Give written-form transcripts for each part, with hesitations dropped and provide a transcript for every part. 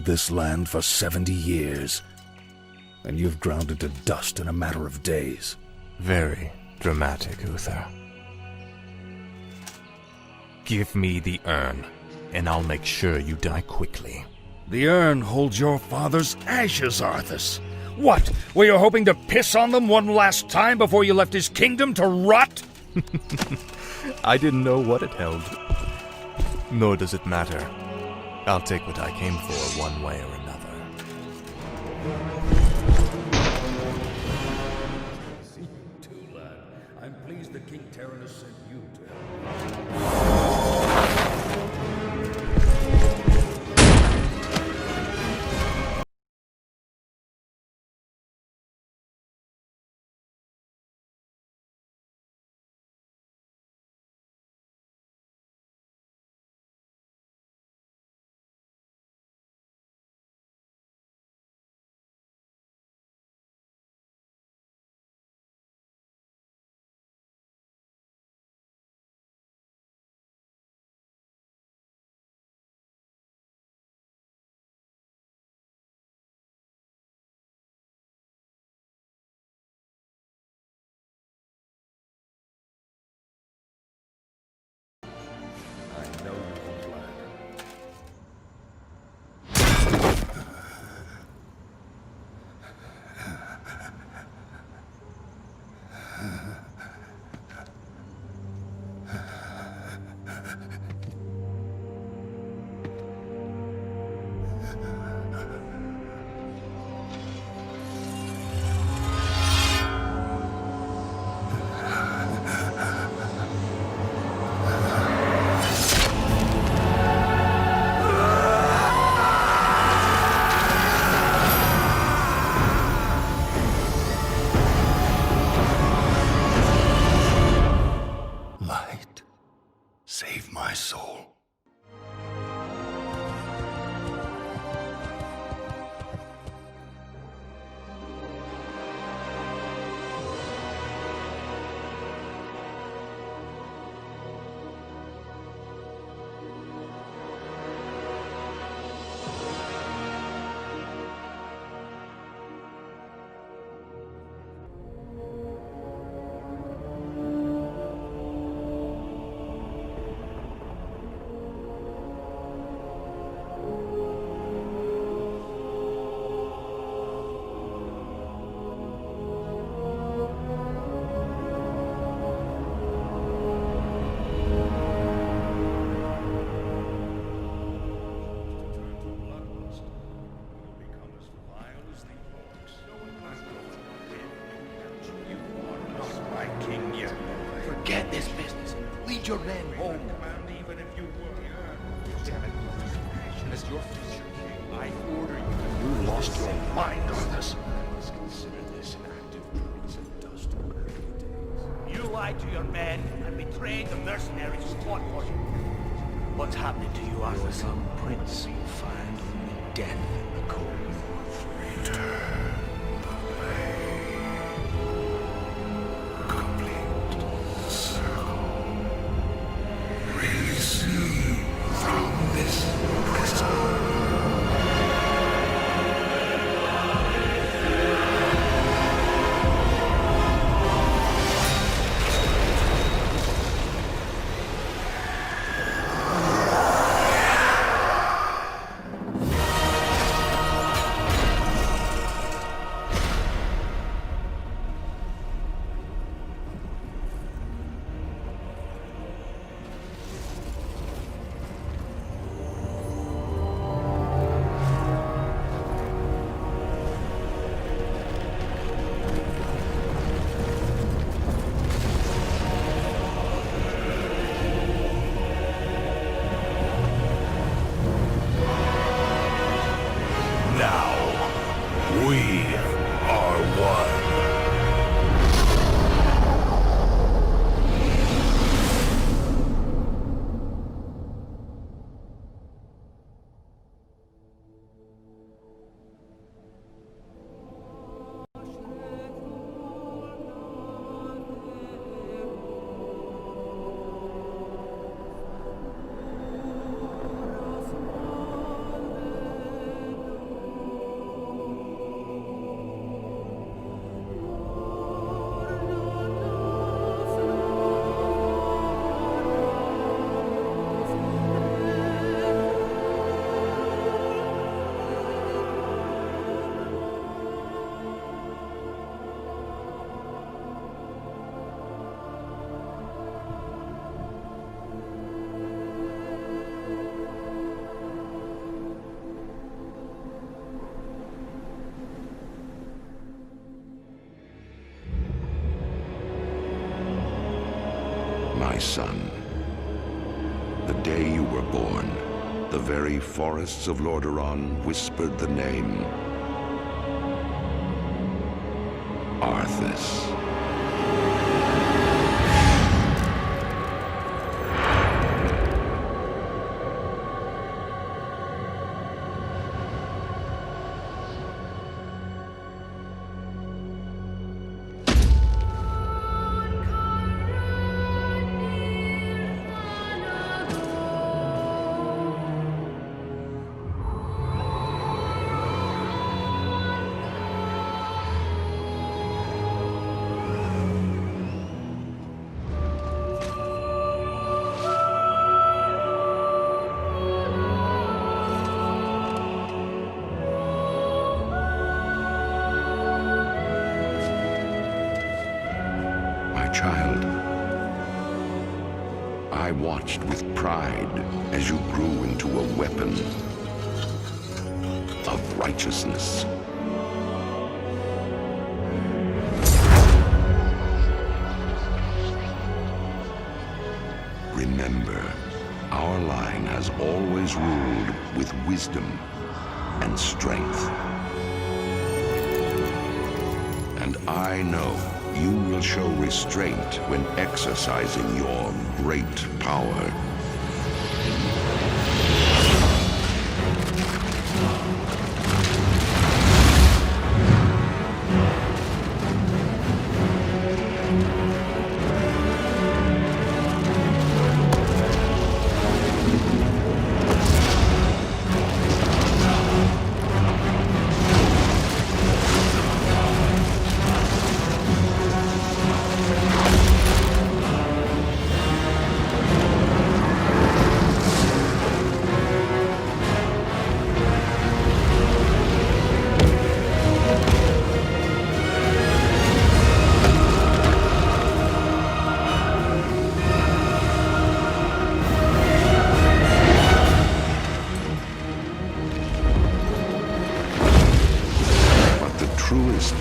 ruled this land for 70 years, and you've ground it to dust in a matter of days. Very dramatic, Uther. Give me the urn, and I'll make sure you die quickly. The urn holds your father's ashes, Arthas. What, were you hoping to piss on them one last time before you left his kingdom to rot? I didn't know what it held. Nor does it matter. I'll take what I came for one way or another. See you too, lad. I'm pleased that King Terran sent you to help. Save my soul. Forget this business. Lead your men home. Even if you were. Lieutenant, as your future king, I order you to You lost your mind on this. Let's consider this an act of treason dust to early days. You lied to your men and betrayed the mercenaries who fought for you. What's happening to you, Arthas? Some prince will find only death in the cold north. Return the way. Complete circle. Release me from this prison. my son. The day you were born, the very forests of Lordaeron whispered the name Arthas. Child, I watched with pride as you grew into a weapon of righteousness. Remember, our line has always ruled with wisdom and strength. And I know you will show restraint when exercising your great power.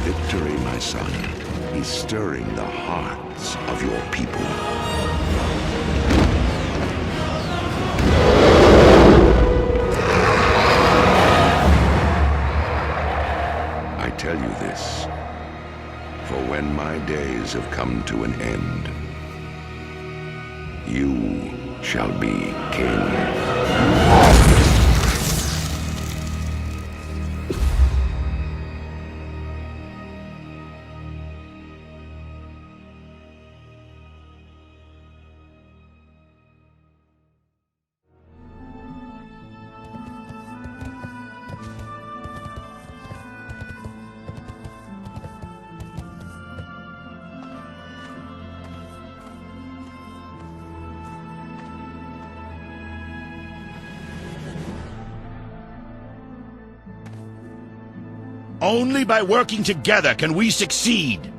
Victory, my son, is stirring the hearts of your people. I tell you this, for when my days have come to an end, you shall be king. Only by working together can we succeed.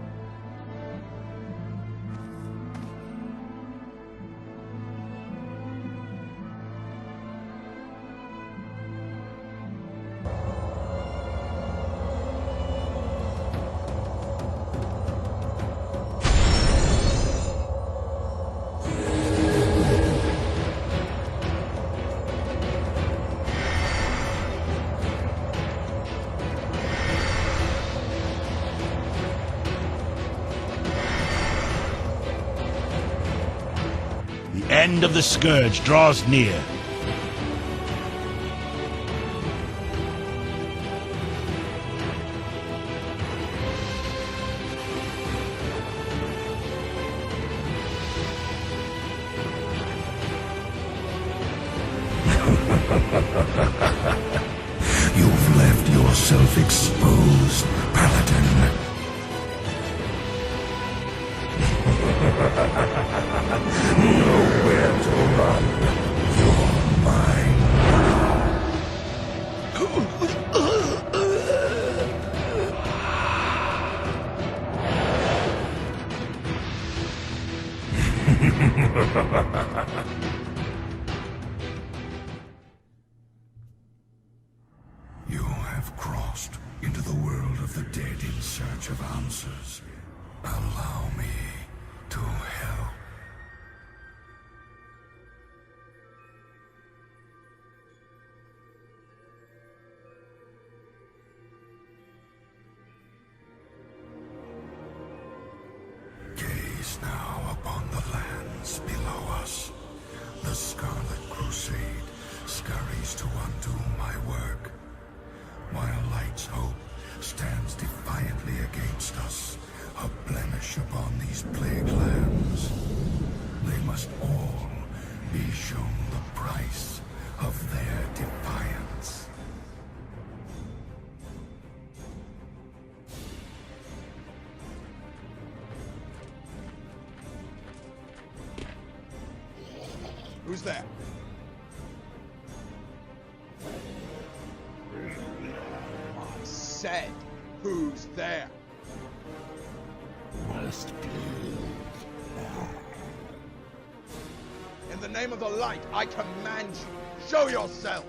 The end of the scourge draws near. You've left yourself exposed, Paladin. Nowhere to run. You're mine You have crossed into the world of the dead in search of answers. Allow me to help. now upon the lands below us. The Scarlet Crusade scurries to undo my work, while Light's hope stands defiantly against us, a blemish upon these plague lands. They must all be shown the price of their defiance. Who's there? I said, who's there? In the name of the light, I command you, show yourself!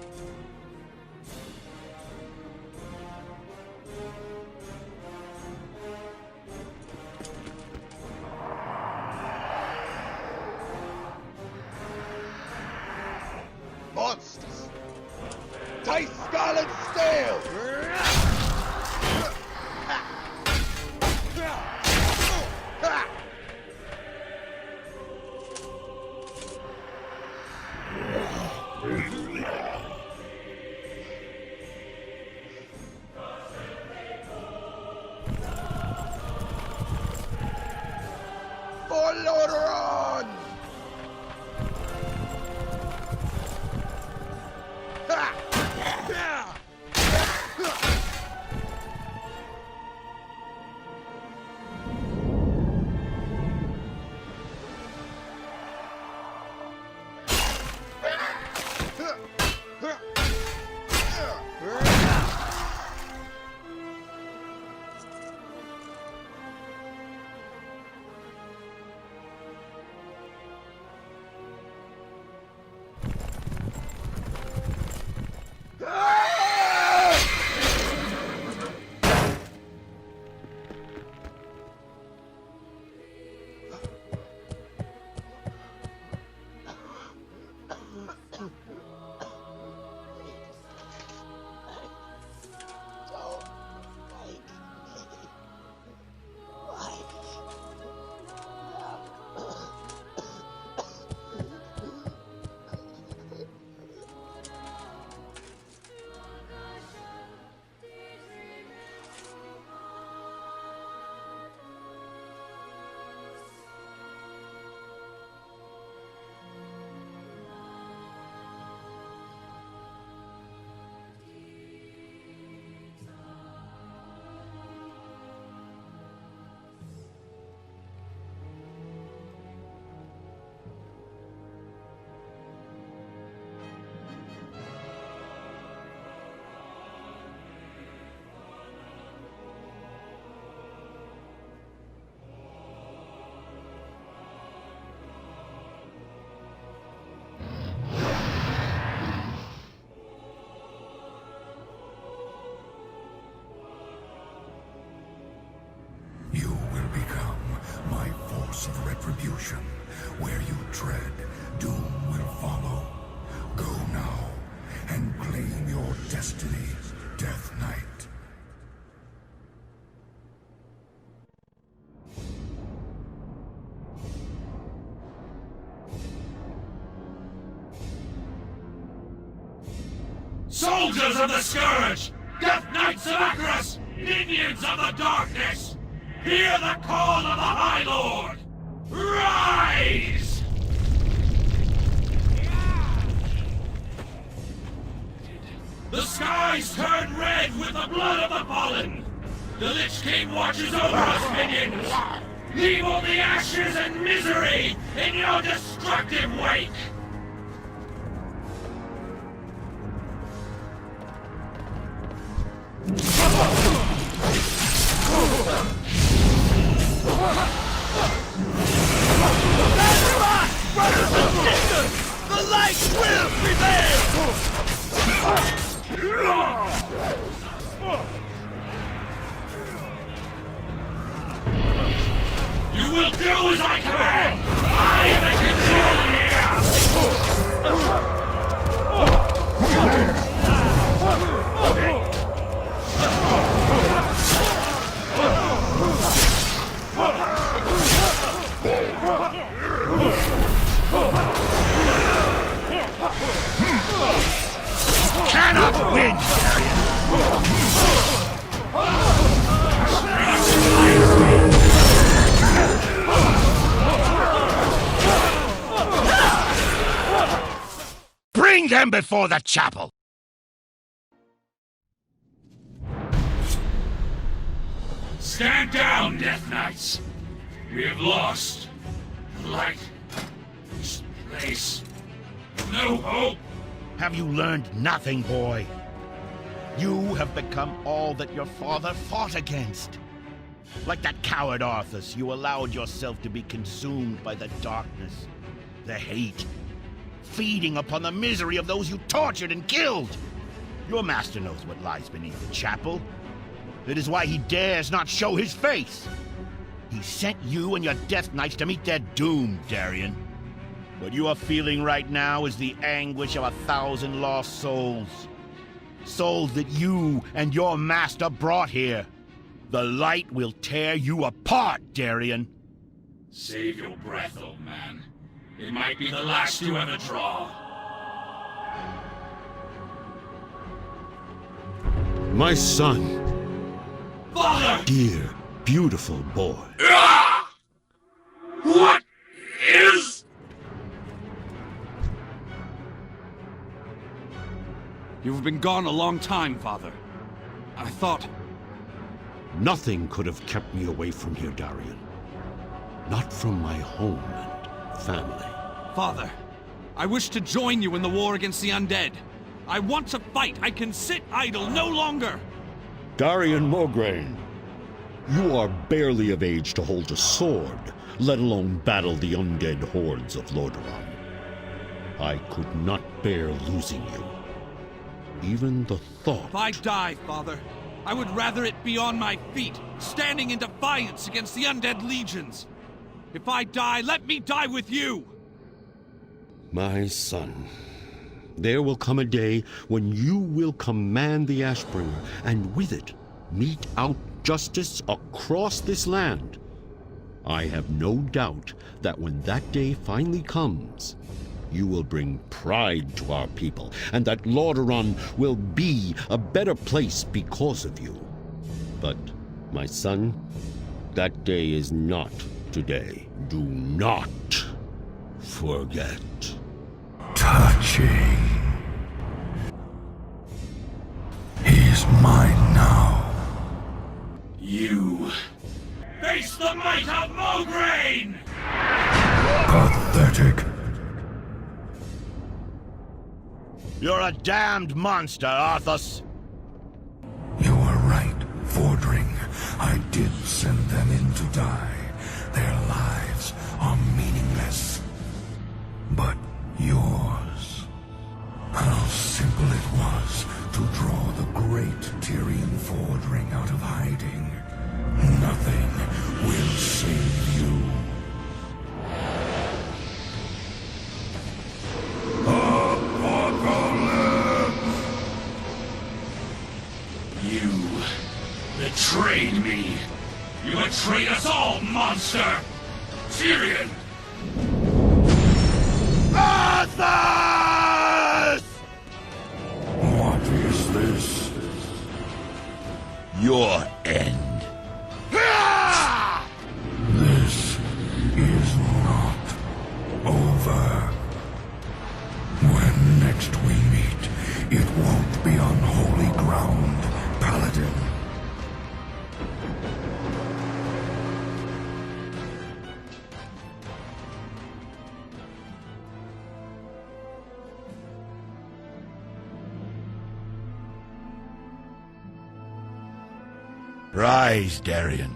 Monsters! Taste scarlet steel! For Lordaeron! You will become my force of retribution. Where you tread, doom will follow. Go now and claim your destiny, Death Knight. Soldiers of the Scourge! Death Knights of Acheros! Minions of the Darkness! Hear the call of the High Lord! Rise! The skies turn red with the blood of the fallen! The Lich King watches over us, minions! Leave only ashes and misery in your destructive wake! The light will prevail! You will do as I command! I am in control here! cannot win, Darian! Bring them before the chapel! Stand down, Death Knights! We have lost. The light. This place. No hope! Have you learned nothing, boy? You have become all that your father fought against. Like that coward Arthas, you allowed yourself to be consumed by the darkness, the hate, feeding upon the misery of those you tortured and killed. Your master knows what lies beneath the chapel. It is why he dares not show his face. He sent you and your Death Knights to meet their doom, Darian. What you are feeling right now is the anguish of 1,000 lost souls. Souls that you and your master brought here. The light will tear you apart, Darian. Save your breath, old man. It might be the last you ever draw. My son. Father! Dear, beautiful boy. What is... You've been gone a long time, Father. I thought... Nothing could have kept me away from here, Darian. Not from my home and family. Father, I wish to join you in the war against the undead. I want to fight. I can sit idle no longer. Darian Mograine, you are barely of age to hold a sword, let alone battle the undead hordes of Lordaeron. I could not bear losing you. Even the thought... If I die, Father, I would rather it be on my feet, standing in defiance against the undead legions. If I die, let me die with you! My son, there will come a day when you will command the Ashbringer, and with it, mete out justice across this land. I have no doubt that when that day finally comes, you will bring pride to our people, and that Lordaeron will be a better place because of you. But, my son, that day is not today. Do not forget. Touching. He's mine now. You... face the might of Mograine! Pathetic. You're a damned monster, Arthas. You were right, Fordring. I did send them in to die. Their lives are meaningless. But yours... how simple it was to draw the great Tyrian Fordring out of hiding. Nothing will save you. You betrayed me. You betrayed us all, monster! Tyrion! Arthas! What is this? Your end. This is not over. When next we meet, it won't be on holy ground, Paladin. Rise, Darian,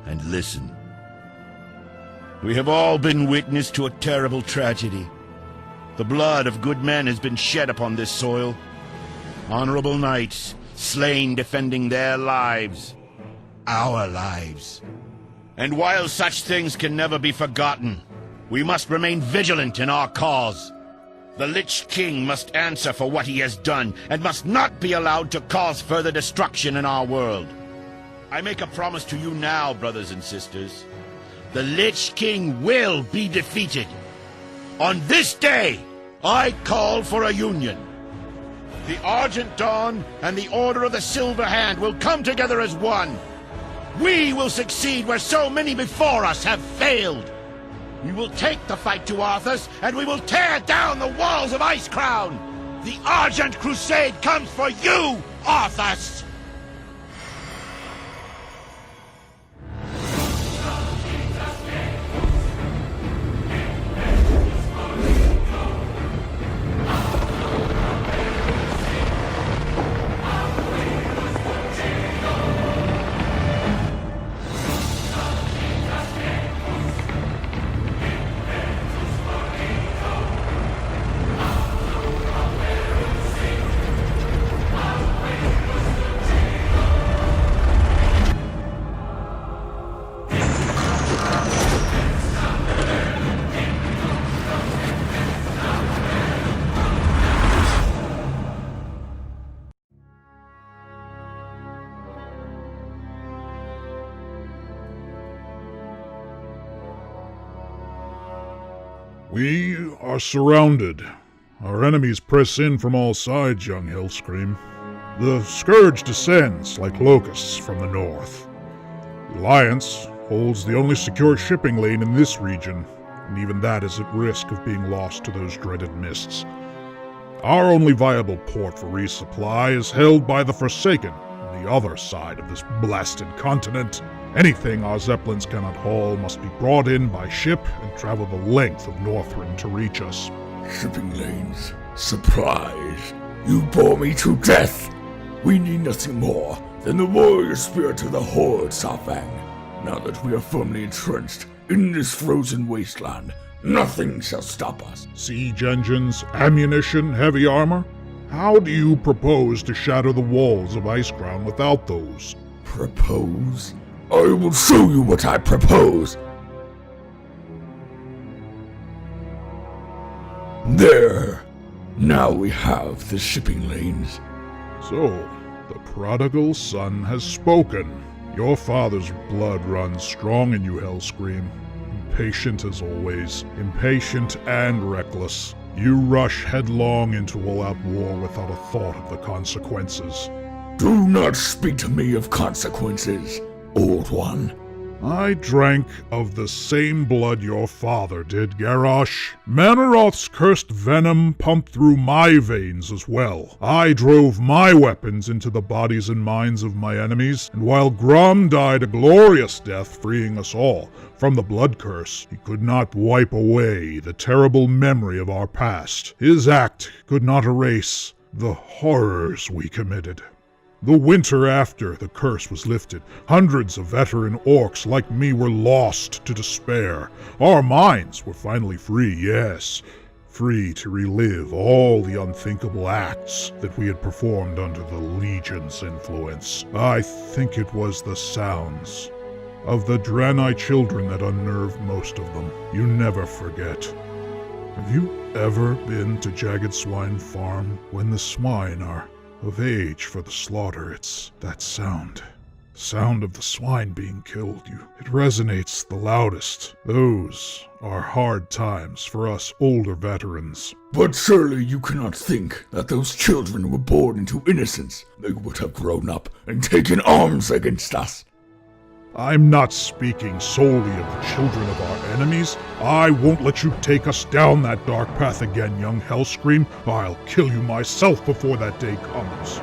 and listen. We have all been witness to a terrible tragedy. The blood of good men has been shed upon this soil. Honorable knights, slain defending their lives. Our lives. And while such things can never be forgotten, we must remain vigilant in our cause. The Lich King must answer for what he has done, and must not be allowed to cause further destruction in our world. I make a promise to you now, brothers and sisters. The Lich King will be defeated. On this day, I call for a union. The Argent Dawn and the Order of the Silver Hand will come together as one. We will succeed where so many before us have failed. We will take the fight to Arthas, and we will tear down the walls of Icecrown. The Argent Crusade comes for you, Arthas! We are surrounded. Our enemies press in from all sides, young Hellscream. The Scourge descends like locusts from the north. The Alliance holds the only secure shipping lane in this region, and even that is at risk of being lost to those dreaded mists. Our only viable port for resupply is held by the Forsaken, on the other side of this blasted continent. Anything our Zeppelins cannot haul must be brought in by ship and travel the length of Northrend to reach us. Shipping lanes. Surprise. You bore me to death. We need nothing more than the warrior spirit of the Horde, Saurfang. Now that we are firmly entrenched in this frozen wasteland, nothing shall stop us. Siege engines, ammunition, heavy armor? How do you propose to shatter the walls of Icecrown without those? Propose? I will show you what I propose. There. Now we have the shipping lanes. So, the prodigal son has spoken. Your father's blood runs strong in you, Hellscream. Impatient as always. Impatient and reckless. You rush headlong into all-out war without a thought of the consequences. Do not speak to me of consequences, Old One. I drank of the same blood your father did, Garrosh. Manaroth's cursed venom pumped through my veins as well. I drove my weapons into the bodies and minds of my enemies, and while Grum died a glorious death freeing us all from the blood curse, he could not wipe away the terrible memory of our past. His act could not erase the horrors we committed. The winter after the curse was lifted, hundreds of veteran orcs like me were lost to despair. Our minds were finally free, yes. Free to relive all the unthinkable acts that we had performed under the Legion's influence. I think it was the sounds of the Draenei children that unnerved most of them. You never forget. Have you ever been to Jagged Swine Farm when the swine are of age for the slaughter? It's that sound of the swine being killed. It resonates the loudest. Those are hard times for us older veterans. But surely you cannot think that those children were born into innocence. They would have grown up and taken arms against us. I'm not speaking solely of the children of our enemies. I won't let you take us down that dark path again, young Hellscream. I'll kill you myself before that day comes.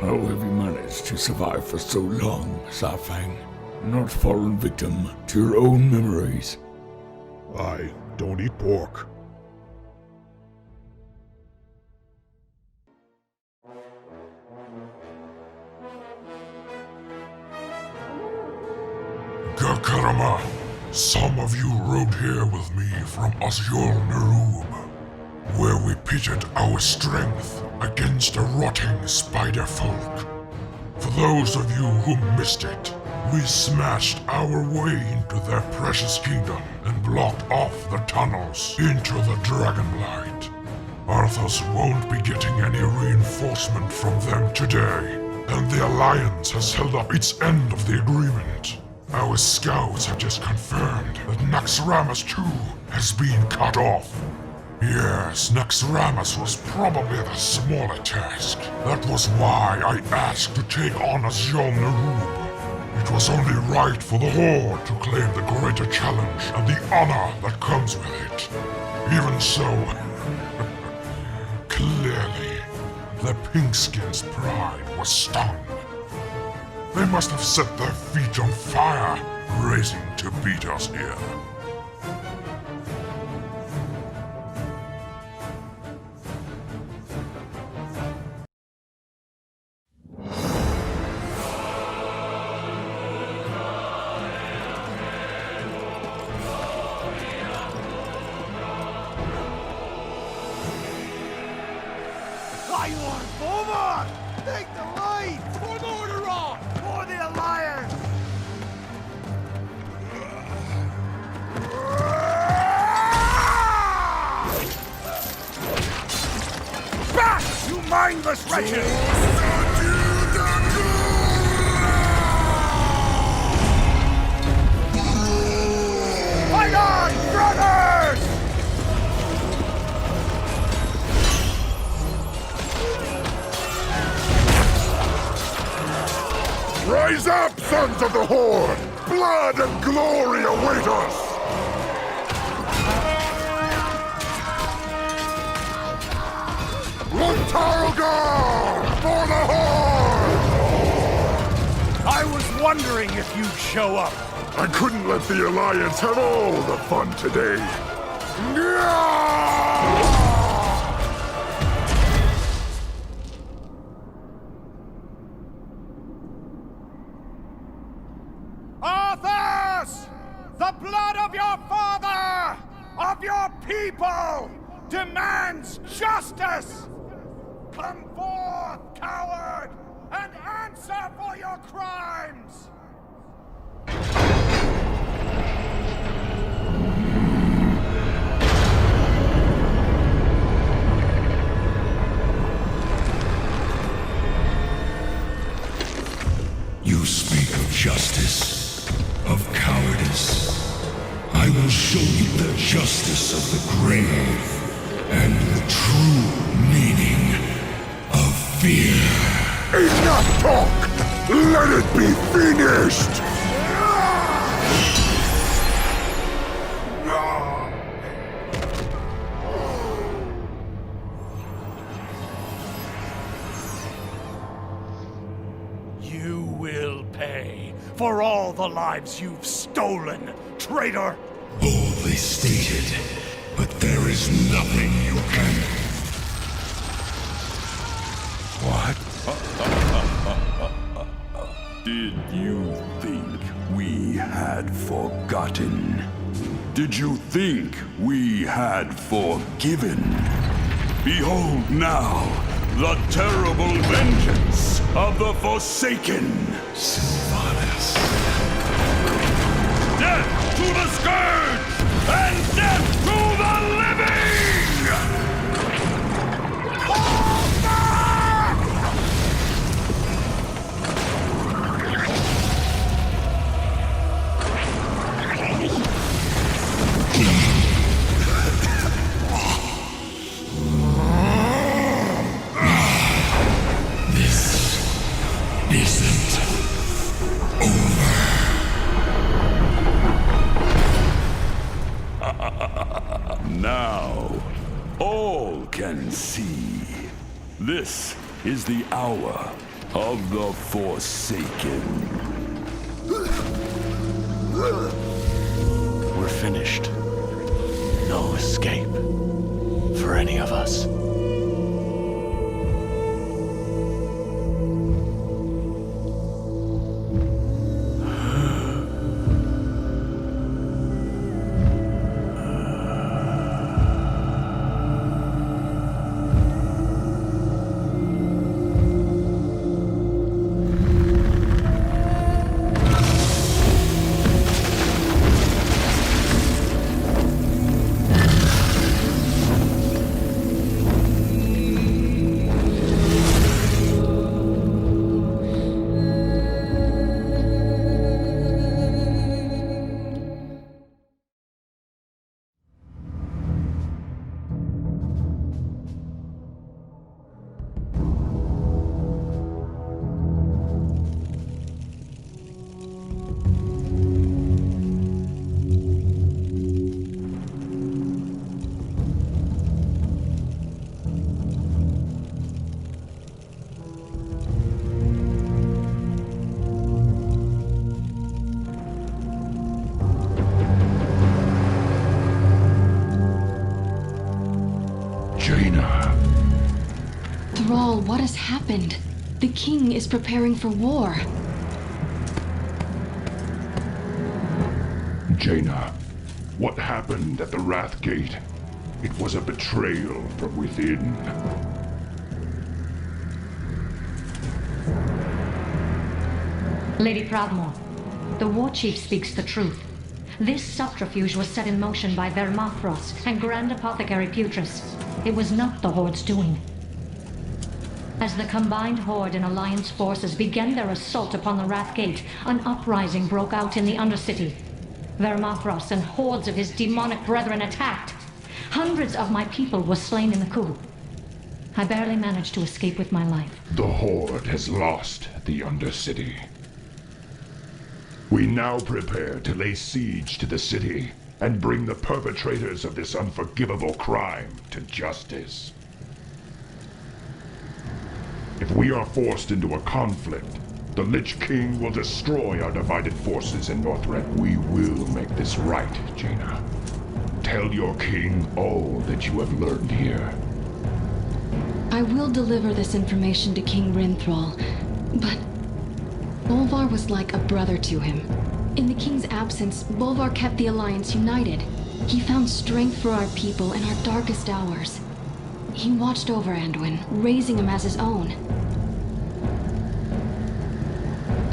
How have you managed to survive for so long, Saurfang? Not fallen victim to your own memories? I don't eat pork. Gakarama, some of you rode here with me from Azyul Nerub, where we pitted our strength against a rotting spider folk. For those of you who missed it, we smashed our way into their precious kingdom and blocked off the tunnels into the Dragonblight. Arthas won't be getting any reinforcement from them today, and the Alliance has held up its end of the agreement. Our scouts have just confirmed that Naxxramas too has been cut off. Yes, Naxxramas was probably the smaller task. That was why I asked to take on Azjol Nerub. It was only right for the Horde to claim the greater challenge and the honor that comes with it. Even so, clearly, the Pinkskins' pride was stung. They must have set their feet on fire, racing to beat us here. Forward! Take the lead! For Northrend! For the Alliance! Back, you mindless wretches! Fight on, brothers! Rise up, sons of the Horde! Blood and glory await us! Luntargar! For the Horde! I was wondering if you'd show up. I couldn't let the Alliance have all the fun today. Yeah! Arthas! The blood of your father, of your people, demands justice! Come forth, coward, and answer for your crimes! You speak of justice, of cowardice. I will show you the justice of the grave, and the true meaning of fear. Enough talk! Let it be finished! You will pay for all the lives you've stolen, traitor! Boldly stated, but there is nothing you can... What? Did you think we had forgotten? Did you think we had forgiven? Behold now the terrible vengeance of the Forsaken! Sylvanas. Death to the Scourge! And death to the living! Now, all can see. This is the hour of the Forsaken. We're finished. No escape for any of us. has happened? The king is preparing for war. Jaina, what happened at the Wrath Gate? It was a betrayal from within. Lady Proudmoore, the war chief speaks the truth. This subterfuge was set in motion by Vermafros and Grand Apothecary Putris. It was not the Horde's doing. As the combined Horde and Alliance forces began their assault upon the Wrath Gate, an uprising broke out in the Undercity. Vermafros and hordes of his demonic brethren attacked. Hundreds of my people were slain in the coup. I barely managed to escape with my life. The Horde has lost the Undercity. We now prepare to lay siege to the city and bring the perpetrators of this unforgivable crime to justice. If we are forced into a conflict, the Lich King will destroy our divided forces in Northrend. We will make this right, Jaina. Tell your king all that you have learned here. I will deliver this information to King Rinthral, but Bolvar was like a brother to him. In the king's absence, Bolvar kept the Alliance united. He found strength for our people in our darkest hours. He watched over Anduin, raising him as his own.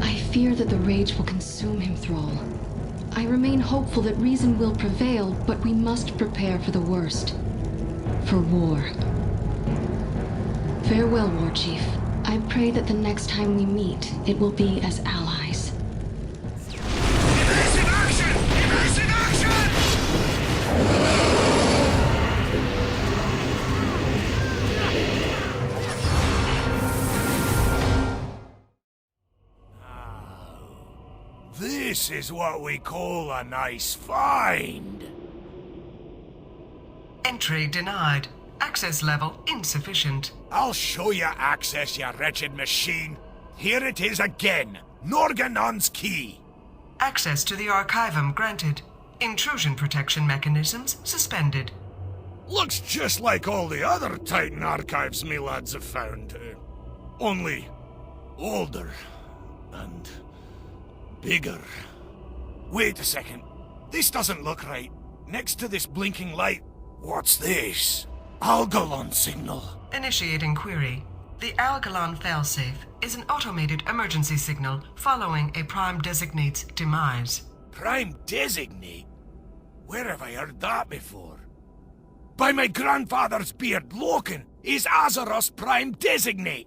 I fear that the rage will consume him, Thrall. I remain hopeful that reason will prevail, but we must prepare for the worst. For war. Farewell, War Chief. I pray that the next time we meet, it will be as allies. Evasive action! Evasive action! This is what we call a nice find. Entry denied. Access level insufficient. I'll show you access, you wretched machine. Here it is again. Norganon's key. Access to the Archivum granted. Intrusion protection mechanisms suspended. Looks just like all the other Titan archives me lads have found. Only older and bigger. Wait a second. This doesn't look right. Next to this blinking light, what's this? Algalon signal. Initiating query. The Algalon failsafe is an automated emergency signal following a Prime Designate's demise. Prime Designate? Where have I heard that before? By my grandfather's beard, Loken is Azeroth's Prime Designate.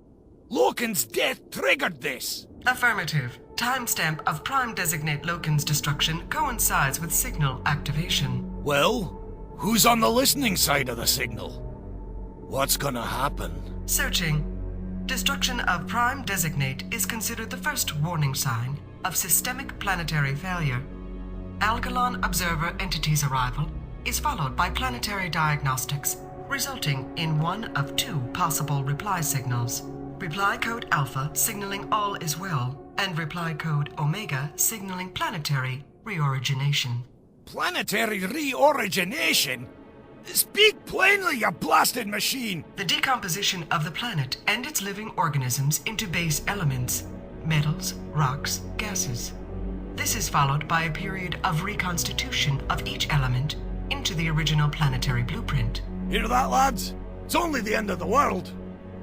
Loken's death triggered this. Affirmative. Timestamp of Prime Designate Loken's destruction coincides with signal activation. Well, who's on the listening side of the signal? What's gonna happen? Searching. Destruction of Prime Designate is considered the first warning sign of systemic planetary failure. Algalon Observer Entity's arrival is followed by planetary diagnostics, resulting in one of two possible reply signals. Reply code Alpha signaling all is well, and reply code Omega signaling planetary reorigination. Planetary reorigination? Speak plainly, you blasted machine! The decomposition of the planet and its living organisms into base elements, metals, rocks, gases. This is followed by a period of reconstitution of each element into the original planetary blueprint. Hear that, lads? It's only the end of the world.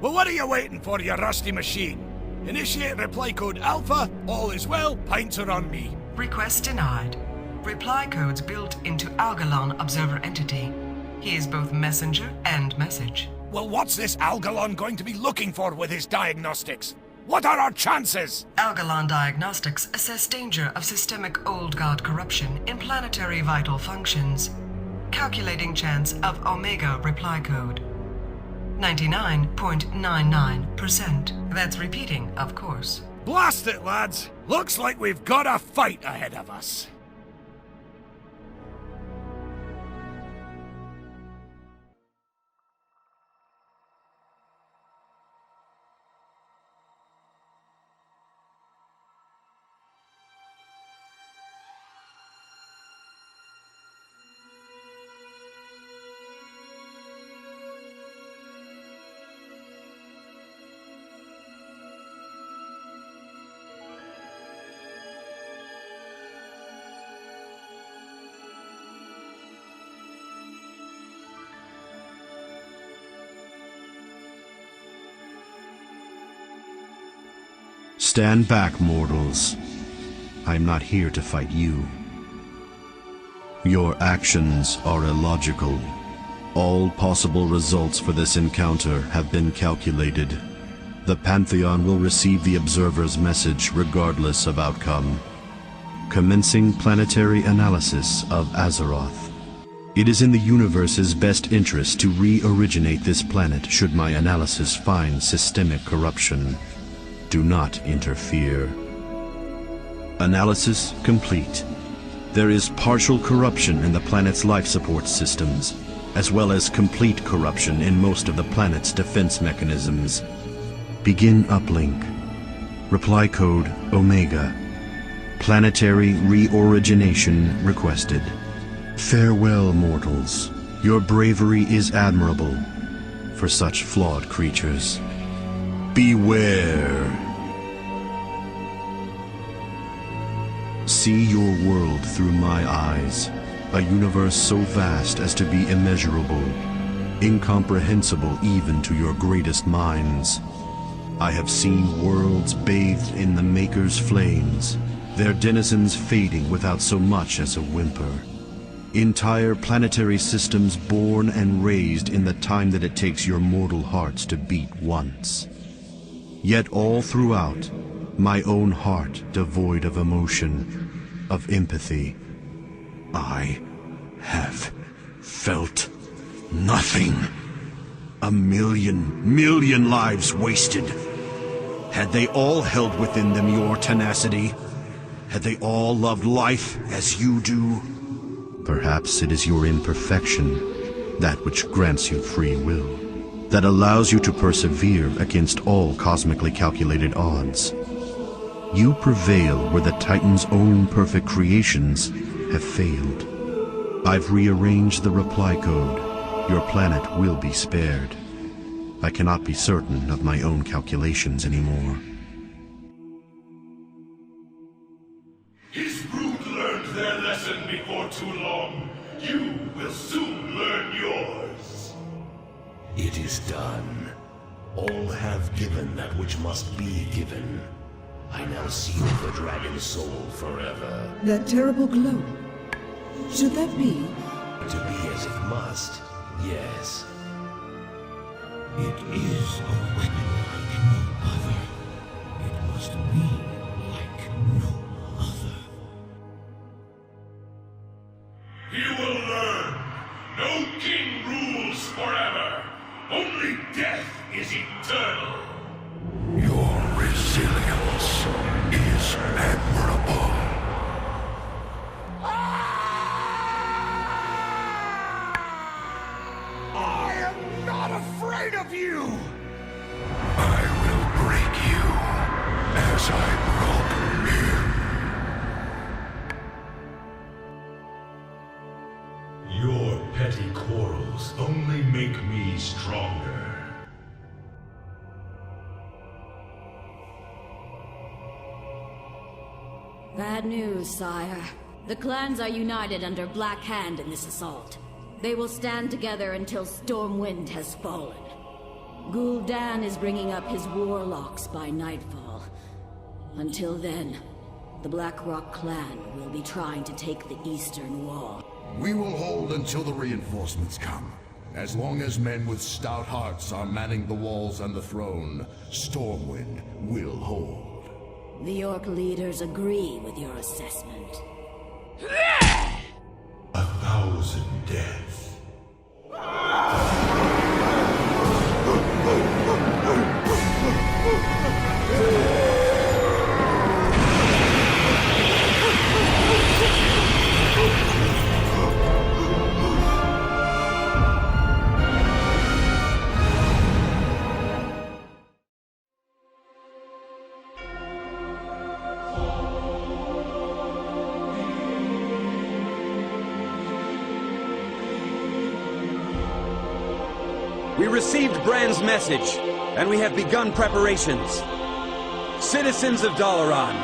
Well, what are you waiting for, you rusty machine? Initiate reply code Alpha, all is well, pints are on me. Request denied. Reply codes built into Algalon Observer Entity. He is both messenger and message. Well, what's this Algalon going to be looking for with his diagnostics? What are our chances? Algalon Diagnostics assess danger of systemic old god corruption in planetary vital functions. Calculating chance of Omega reply code. 99.99%. That's repeating, of course. Blast it, lads! Looks like we've got a fight ahead of us. Stand back, mortals. I'm not here to fight you. Your actions are illogical. All possible results for this encounter have been calculated. The Pantheon will receive the Observer's message regardless of outcome. Commencing planetary analysis of Azeroth. It is in the universe's best interest to re-originate this planet should my analysis find systemic corruption. Do not interfere. Analysis complete. There is partial corruption in the planet's life support systems, as well as complete corruption in most of the planet's defense mechanisms. Begin uplink. Reply code Omega. Planetary re-origination requested. Farewell, mortals. Your bravery is admirable for such flawed creatures. Beware. See your world through my eyes, a universe so vast as to be immeasurable, incomprehensible even to your greatest minds. I have seen worlds bathed in the Maker's flames, their denizens fading without so much as a whimper. Entire planetary systems born and raised in the time that it takes your mortal hearts to beat once. Yet all throughout, my own heart devoid of emotion, of empathy. I have felt nothing. A million lives wasted. Had they all held within them your tenacity? Had they all loved life as you do? Perhaps it is your imperfection, that which grants you free will, that allows you to persevere against all cosmically calculated odds. You prevail where the Titan's own perfect creations have failed. I've rearranged the reply code. Your planet will be spared. I cannot be certain of my own calculations anymore. His brood learned their lesson before too long. You will soon learn yours. It is done. All have given that which must be given. I now seal the dragon's soul forever. That terrible glow. Should that be? To be as it must, yes. It is a weapon like no other. It must be like no other. You will learn. No king rules forever. Only death is eternal. Your resilience is admirable. I am not afraid of you! I will break you as I broke him. Your petty quarrels only make me stronger. Bad news, sire. The clans are united under Black Hand in this assault. They will stand together until Stormwind has fallen. Gul'dan is bringing up his warlocks by nightfall. Until then, the Blackrock clan will be trying to take the eastern wall. We will hold until the reinforcements come. As long as men with stout hearts are manning the walls and the throne, Stormwind will hold. The Orc leaders agree with your assessment. 1,000 deaths. We received Brand's message, and we have begun preparations. Citizens of Dalaran,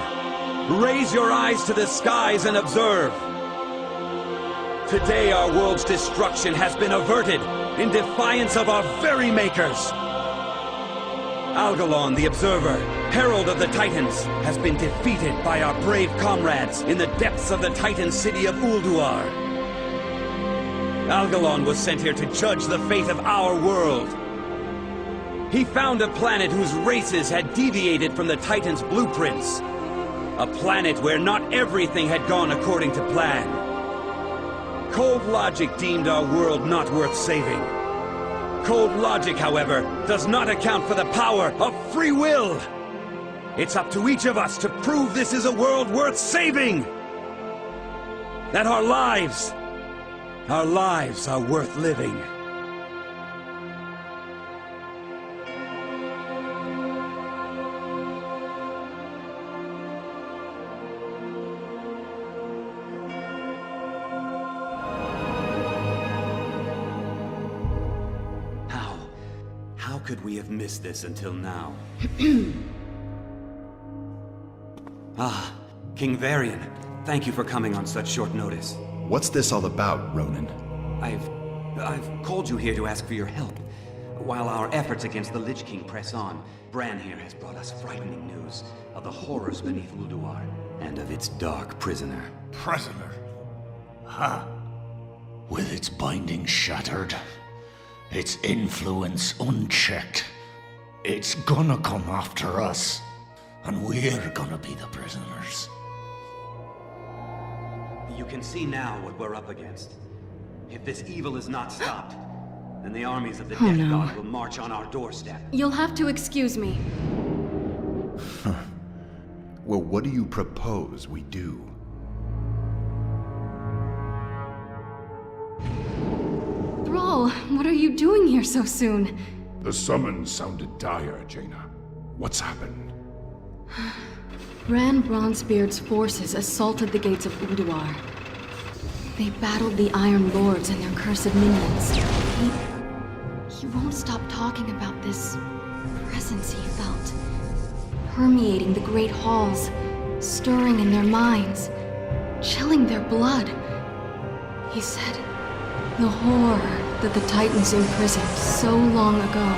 raise your eyes to the skies and observe. Today our world's destruction has been averted in defiance of our very makers. Algalon the Observer, Herald of the Titans, has been defeated by our brave comrades in the depths of the Titan city of Ulduar. Algalon was sent here to judge the fate of our world. He found a planet whose races had deviated from the Titans' blueprints. A planet where not everything had gone according to plan. Cold logic deemed our world not worth saving. Cold logic, however, does not account for the power of free will. It's up to each of us to prove this is a world worth saving. That our lives are worth living. How could we have missed this until now? King Varian, thank you for coming on such short notice. What's this all about, Ronan? I've called you here to ask for your help. While our efforts against the Lich King press on, Bran here has brought us frightening news of the horrors beneath Ulduar, and of its dark prisoner. Prisoner? Huh. With its binding shattered, its influence unchecked, it's gonna come after us, and we're gonna be the prisoners. You can see now what we're up against. If this evil is not stopped, then the armies of the Death God will march on our doorstep. You'll have to excuse me. Well, what do you propose we do? Thrall, what are you doing here so soon? The summons sounded dire, Jaina. What's happened? Bran Bronzebeard's forces assaulted the gates of Ulduar. They battled the Iron Lords and their cursed minions. He won't stop talking about this presence he felt, permeating the great halls, stirring in their minds, chilling their blood. He said the horror that the Titans imprisoned so long ago,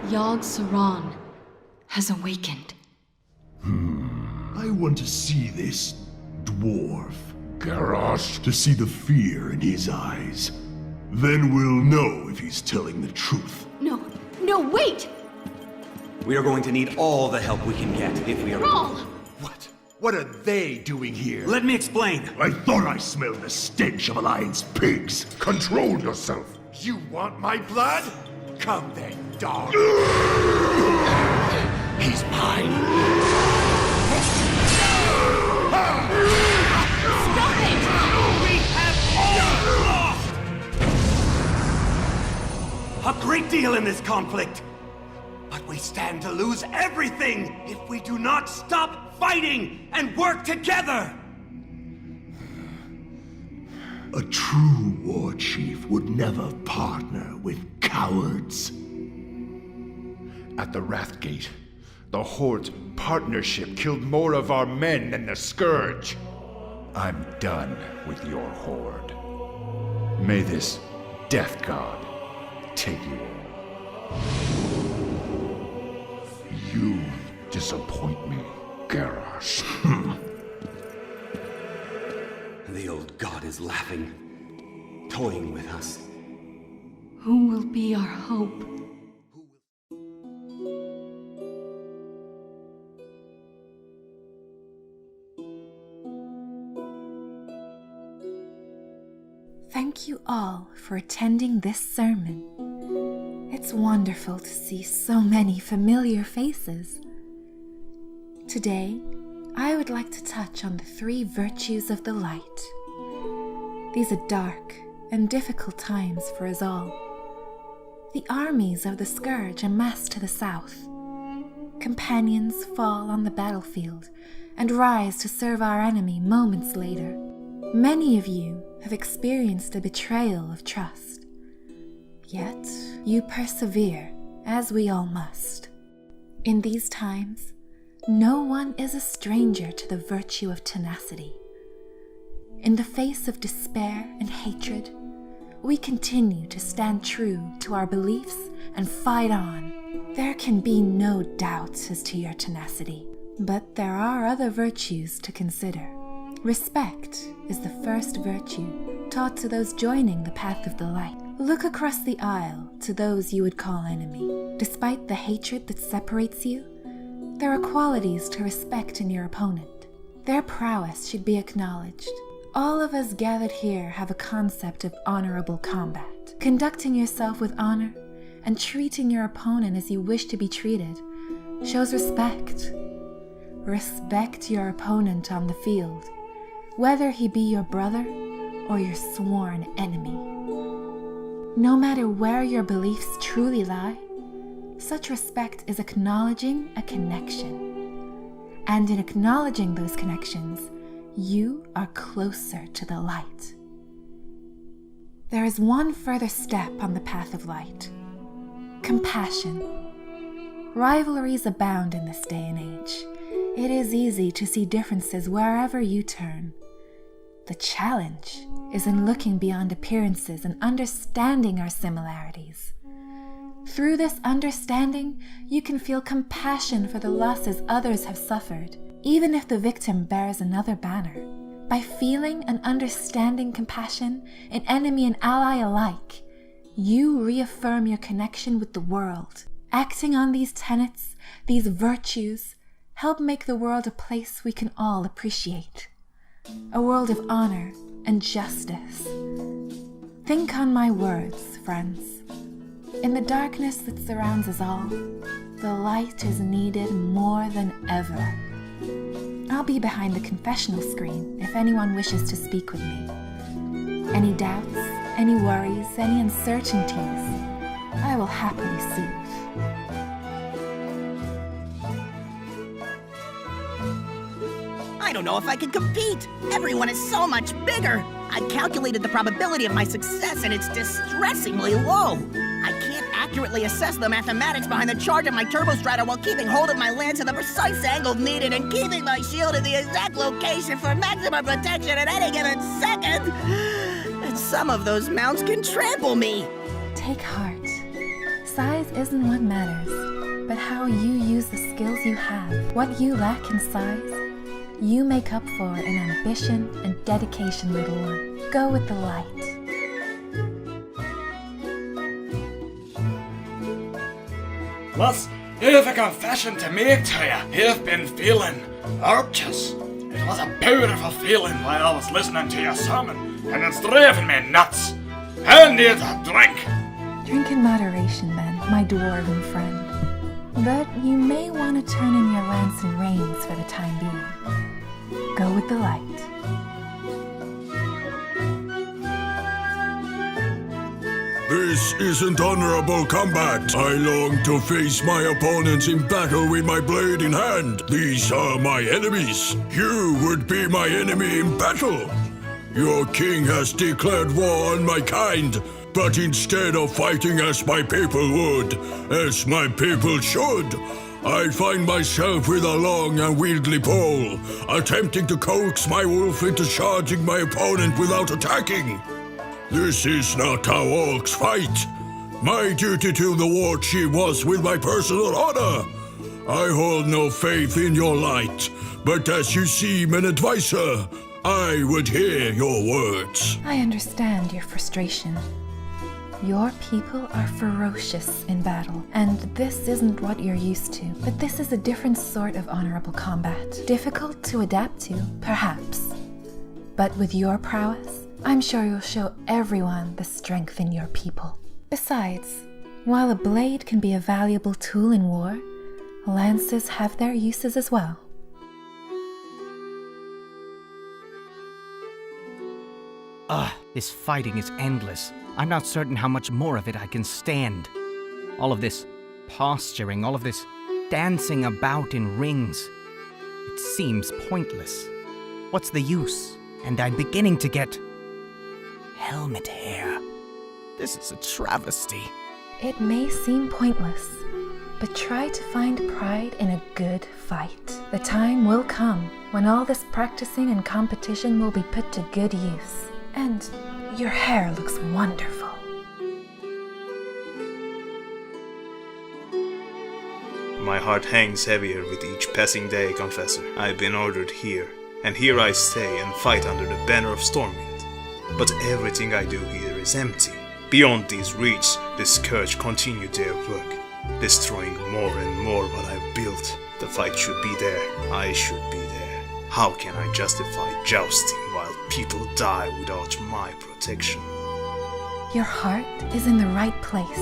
Yogg-Saron, has awakened. I want to see this dwarf, Garrosh, to see the fear in his eyes. Then we'll know if he's telling the truth. No, wait! We are going to need all the help we can get if we are... Thrall! What are they doing here? Let me explain. I thought I smelled the stench of Alliance pigs. Control yourself. You want my blood? Come then, dog. He's mine. Stop it! We have all lost! A great deal in this conflict. But we stand to lose everything if we do not stop fighting and work together! A true war chief would never partner with cowards. At the Wrathgate, the Horde's partnership killed more of our men than the Scourge. I'm done with your Horde. May this Death God take you all. You disappoint me, Garrosh. The old god is laughing, toying with us. Who will be our hope? Thank you all for attending this sermon. It's wonderful to see so many familiar faces. Today, I would like to touch on the 3 virtues of the light. These are dark and difficult times for us all. The armies of the Scourge amass to the south. Companions fall on the battlefield and rise to serve our enemy moments later. Many of you have experienced a betrayal of trust. Yet, you persevere, as we all must. In these times, no one is a stranger to the virtue of tenacity. In the face of despair and hatred, we continue to stand true to our beliefs and fight on. There can be no doubt as to your tenacity, but there are other virtues to consider. Respect is the first virtue taught to those joining the path of the light. Look across the aisle to those you would call enemy. Despite the hatred that separates you, there are qualities to respect in your opponent. Their prowess should be acknowledged. All of us gathered here have a concept of honorable combat. Conducting yourself with honor and treating your opponent as you wish to be treated shows respect. Respect your opponent on the field, whether he be your brother or your sworn enemy. No matter where your beliefs truly lie, such respect is acknowledging a connection. And in acknowledging those connections, you are closer to the light. There is one further step on the path of light: compassion. Rivalries abound in this day and age. It is easy to see differences wherever you turn. The challenge is in looking beyond appearances and understanding our similarities. Through this understanding, you can feel compassion for the losses others have suffered, even if the victim bears another banner. By feeling and understanding compassion in enemy and ally alike, you reaffirm your connection with the world. Acting on these tenets, these virtues, help make the world a place we can all appreciate. A world of honor and justice. Think on my words, friends. In the darkness that surrounds us all, the light is needed more than ever. I'll be behind the confessional screen if anyone wishes to speak with me. Any doubts, any worries, any uncertainties, I will happily soothe. I don't know if I can compete. Everyone is so much bigger. I calculated the probability of my success and it's distressingly low. I can't accurately assess the mathematics behind the charge of my turbostrata while keeping hold of my lance at the precise angle needed and keeping my shield in the exact location for maximum protection at any given second. And some of those mounts can trample me. Take heart. Size isn't what matters, but how you use the skills you have. What you lack in size, you make up for in ambition and dedication, little one. Go with the light. Lass, I've a confession to make to you. I've been feeling anxious. It was a beautiful feeling while I was listening to your sermon, and it's driving me nuts. I need a drink. Drink in moderation, then, my dwarven friend. But you may want to turn in your lance and reins for the time being. Go with the light. This isn't honorable combat. I long to face my opponents in battle with my blade in hand. These are my enemies. You would be my enemy in battle. Your king has declared war on my kind, but instead of fighting as my people would, as my people should, I find myself with a long and wieldy pole, attempting to coax my wolf into charging my opponent without attacking. This is not how orcs fight. My duty to the war chief was with my personal honor. I hold no faith in your light, but as you seem an advisor, I would hear your words. I understand your frustration. Your people are ferocious in battle, and this isn't what you're used to. But this is a different sort of honorable combat. Difficult to adapt to, perhaps. But with your prowess, I'm sure you'll show everyone the strength in your people. Besides, while a blade can be a valuable tool in war, lances have their uses as well. This fighting is endless. I'm not certain how much more of it I can stand. All of this posturing, all of this dancing about in rings. It seems pointless. What's the use? And I'm beginning to get helmet hair. This is a travesty. It may seem pointless, but try to find pride in a good fight. The time will come when all this practicing and competition will be put to good use. And your hair looks wonderful. My heart hangs heavier with each passing day, Confessor. I've been ordered here, and here I stay and fight under the banner of Stormwind. But everything I do here is empty. Beyond these reach, the Scourge continue their work, destroying more and more what I've built. The fight should be there. I should be there. How can I justify jousting while people die without my protection? Your heart is in the right place,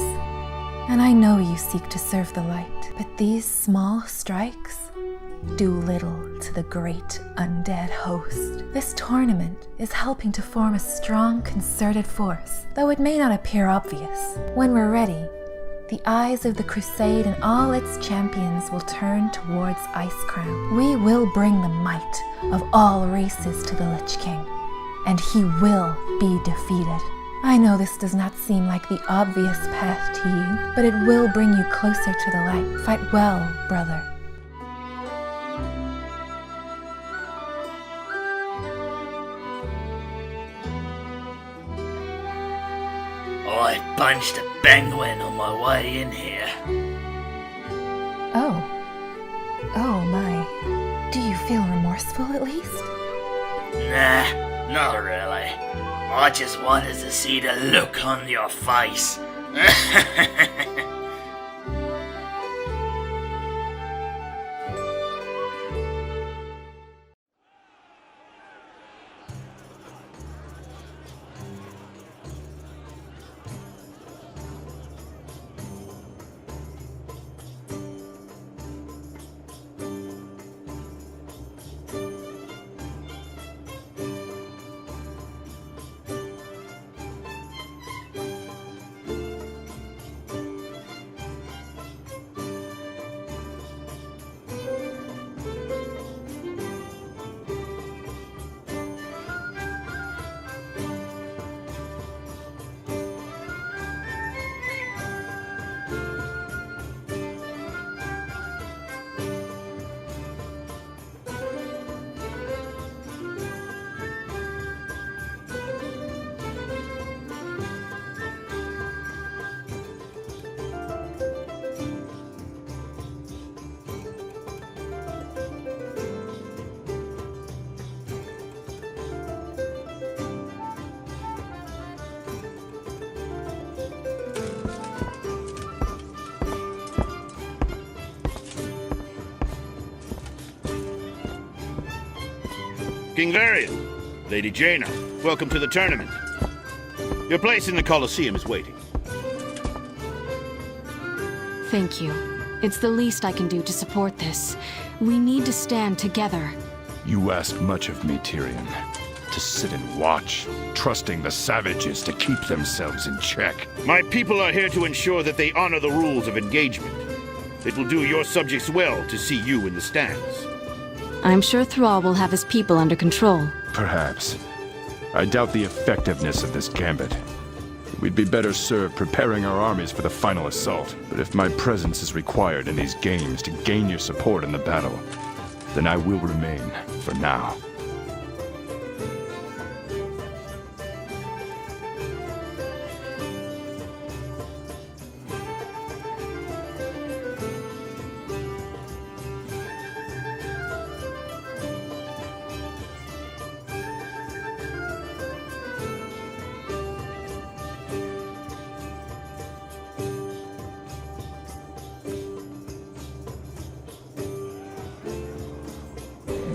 and I know you seek to serve the light, but these small strikes do little to the great undead host. This tournament is helping to form a strong, concerted force, though it may not appear obvious. When we're ready, the eyes of the Crusade and all its champions will turn towards Icecrown. We will bring the might of all races to the Lich King, and he will be defeated. I know this does not seem like the obvious path to you, but it will bring you closer to the light. Fight well, brother. I punched a penguin on my way in here. Oh my. Do you feel remorseful at least? Nah, not really. I just wanted to see the look on your face. King Varian, Lady Jaina, welcome to the tournament. Your place in the Colosseum is waiting. Thank you. It's the least I can do to support this. We need to stand together. You ask much of me, Tyrion. To sit and watch, trusting the savages to keep themselves in check. My people are here to ensure that they honor the rules of engagement. It will do your subjects well to see you in the stands. I'm sure Thrall will have his people under control. Perhaps. I doubt the effectiveness of this gambit. We'd be better served preparing our armies for the final assault. But if my presence is required in these games to gain your support in the battle, then I will remain for now.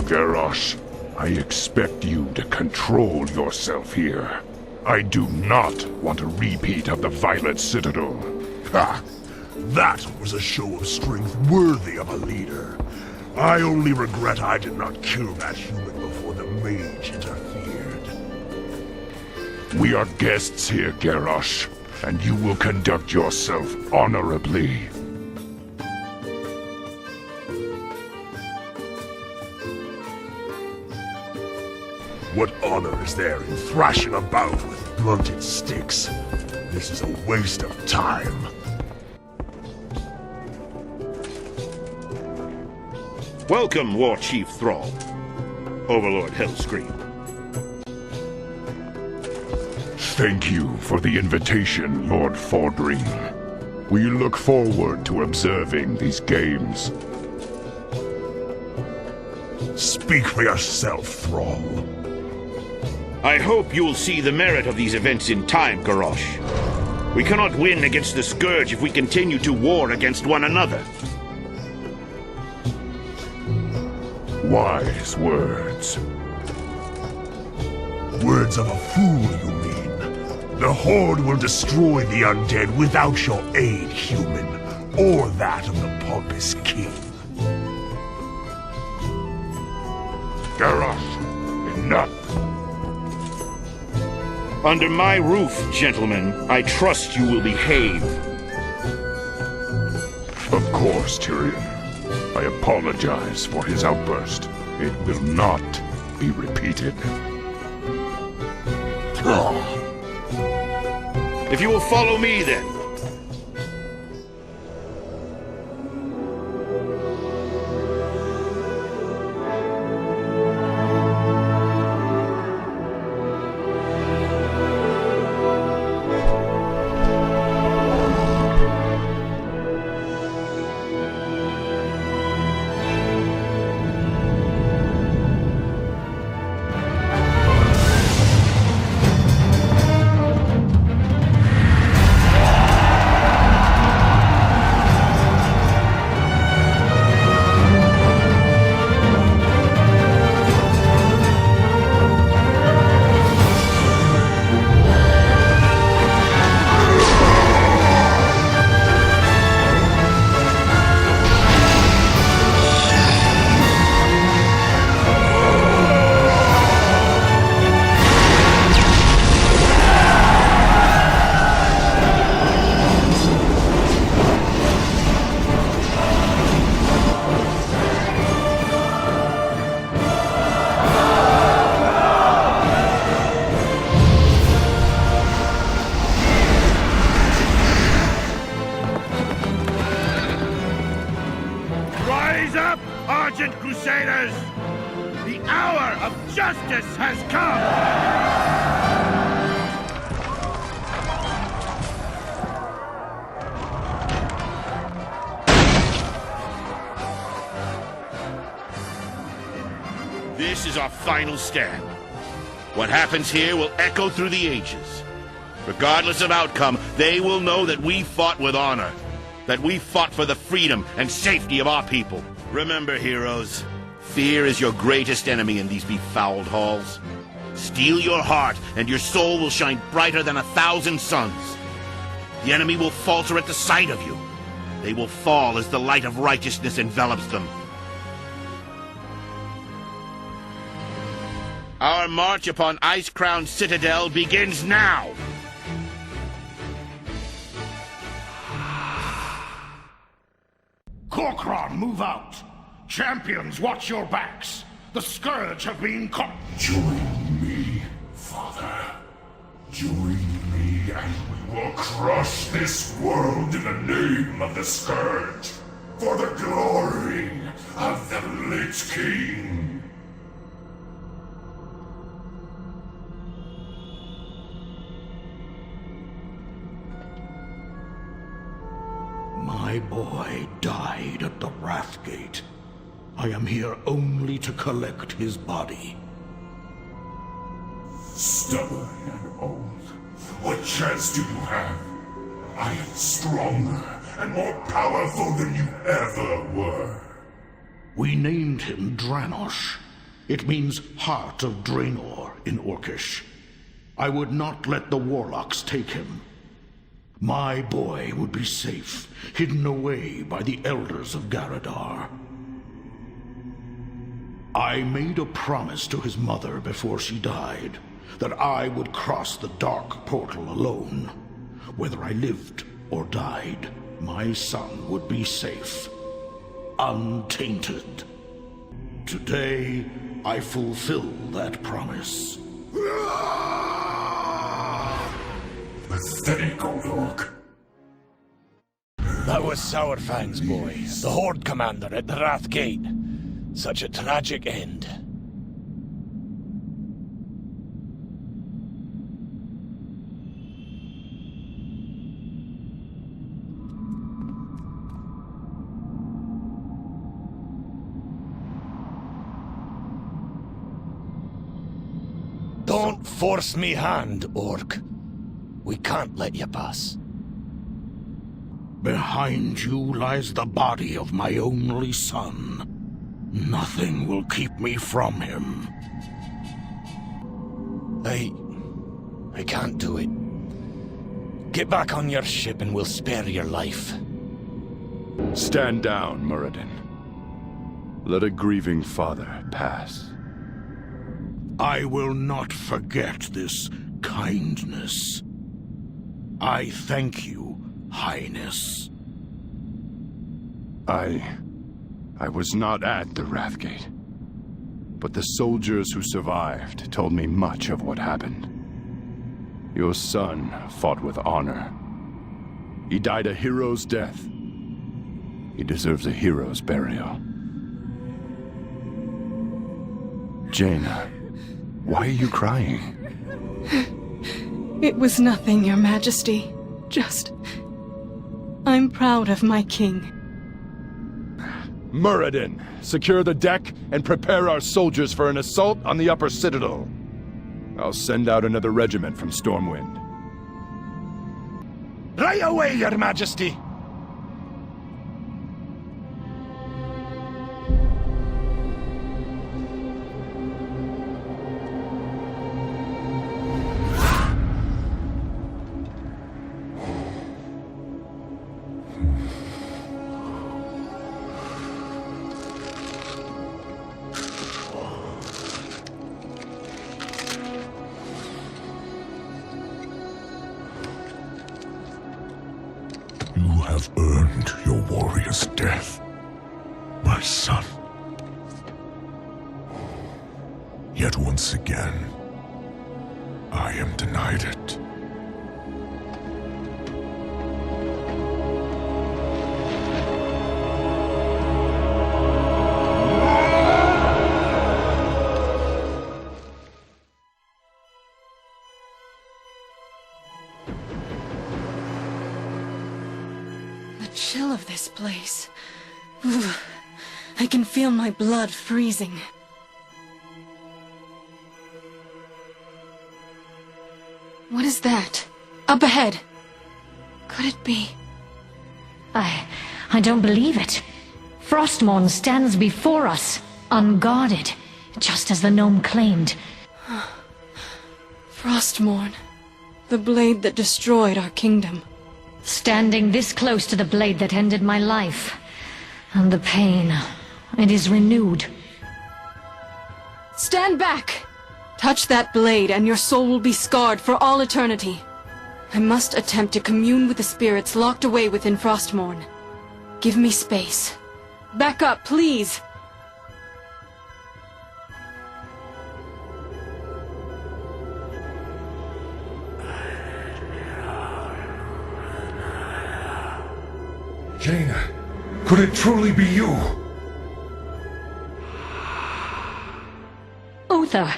Garrosh, I expect you to control yourself here. I do not want a repeat of the Violet Citadel. Ha! That was a show of strength worthy of a leader. I only regret I did not kill that human before the mage interfered. We are guests here, Garrosh, and you will conduct yourself honorably. What honor is there in thrashing about with blunted sticks? This is a waste of time. Welcome, War Chief Thrall. Overlord Hellscream. Thank you for the invitation, Lord Fordring. We look forward to observing these games. Speak for yourself, Thrall. I hope you'll see the merit of these events in time, Garrosh. We cannot win against the Scourge if we continue to war against one another. Wise words. Words of a fool, you mean? The Horde will destroy the undead without your aid, human, or that of the pompous king. Garrosh, enough! Under my roof, gentlemen, I trust you will behave. Of course, Tyrion. I apologize for his outburst. It will not be repeated. If you will follow me, then. Crusaders! The hour of justice has come! This is our final stand. What happens here will echo through the ages. Regardless of outcome, they will know that we fought with honor. That we fought for the freedom and safety of our people. Remember, heroes, fear is your greatest enemy in these befouled halls. Steel your heart, and your soul will shine brighter than 1,000 suns. The enemy will falter at the sight of you. They will fall as the light of righteousness envelops them. Our march upon Icecrown Citadel begins now! Corkron, move out! Champions, watch your backs! The Scourge have been caught! Join me, Father. Join me and we will crush this world in the name of the Scourge. For the glory of the Lich King. My boy died at the Wrathgate. I am here only to collect his body. Stubborn and old, what chance do you have? I am stronger and more powerful than you ever were. We named him Dranosh. It means Heart of Draenor in Orcish. I would not let the warlocks take him. My boy would be safe, hidden away by the elders of Garadar. I made a promise to his mother before she died, that I would cross the dark portal alone. Whether I lived or died, my son would be safe, untainted. Today, I fulfill that promise. Pathetic old orc. That was Sourfang's boy, the Horde commander at the Wrathgate. Such a tragic end. Don't force me hand, Orc. We can't let you pass. Behind you lies the body of my only son. Nothing will keep me from him. I can't do it. Get back on your ship and we'll spare your life. Stand down, Muradin. Let a grieving father pass. I will not forget this kindness. I thank you, Highness. I was not at the Wrathgate, but the soldiers who survived told me much of what happened. Your son fought with honor. He died a hero's death. He deserves a hero's burial. Jaina, why are you crying? It was nothing, Your Majesty. Just... I'm proud of my king. Muradin, secure the deck and prepare our soldiers for an assault on the upper citadel. I'll send out another regiment from Stormwind. Right away, Your Majesty! You have earned your warrior's death, my son. Yet once again, I am denied it. Chill of this place. Ooh, I can feel my blood freezing. What is that? Up ahead. Could it be? I don't believe it. Frostmourne stands before us, unguarded, just as the gnome claimed. Frostmourne. The blade that destroyed our kingdom. Standing this close to the blade that ended my life. And the pain, it is renewed. Stand back! Touch that blade and your soul will be scarred for all eternity. I must attempt to commune with the spirits locked away within Frostmourne. Give me space. Back up, please! Jaina, could it truly be you? Uther!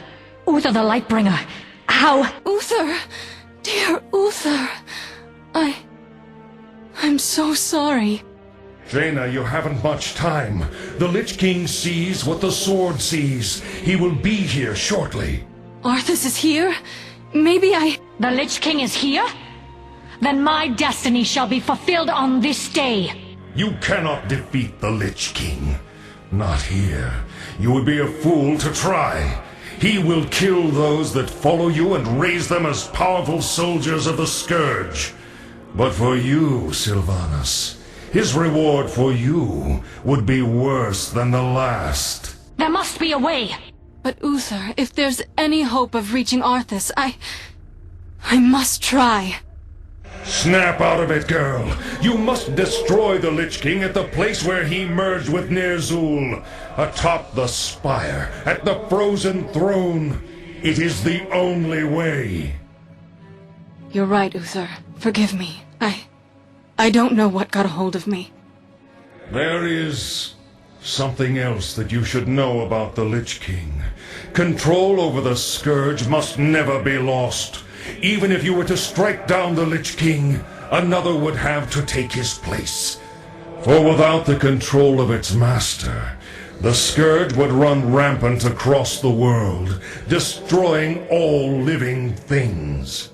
Uther the Lightbringer! How? Uther! Dear Uther! I'm so sorry. Jaina, you haven't much time. The Lich King sees what the sword sees. He will be here shortly. Arthas is here? Maybe The Lich King is here? Then my destiny shall be fulfilled on this day. You cannot defeat the Lich King. Not here. You would be a fool to try. He will kill those that follow you and raise them as powerful soldiers of the Scourge. But for you, Sylvanas, his reward for you would be worse than the last. There must be a way. But Uther, if there's any hope of reaching Arthas, I must try. Snap out of it, girl. You must destroy the Lich King at the place where he merged with Ner'zhul. Atop the spire, at the frozen throne. It is the only way. You're right, Uther. Forgive me. I don't know what got a hold of me. There is something else that you should know about the Lich King. Control over the Scourge must never be lost. Even if you were to strike down the Lich King, another would have to take his place. For without the control of its master, the Scourge would run rampant across the world, destroying all living things.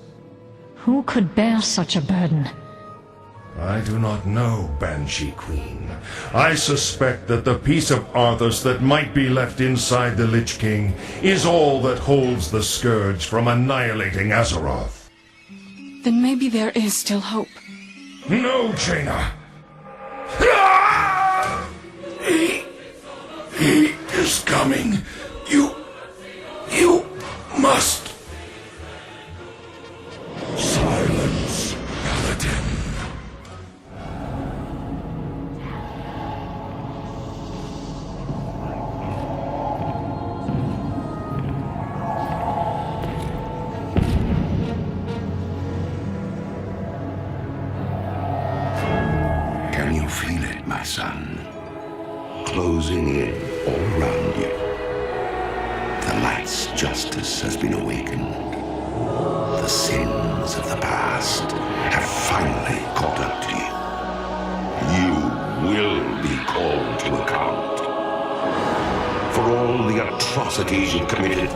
Who could bear such a burden? I do not know, Banshee Queen. I suspect that the piece of Arthas that might be left inside the Lich King is all that holds the Scourge from annihilating Azeroth. Then maybe there is still hope. No, Jaina! He is coming. You must. Silence, Paladin. Can you feel it, my son? Closing in all around you. The light's justice has been awakened. The sins of the past have finally caught up to you. You will be called to account for all the atrocities you committed.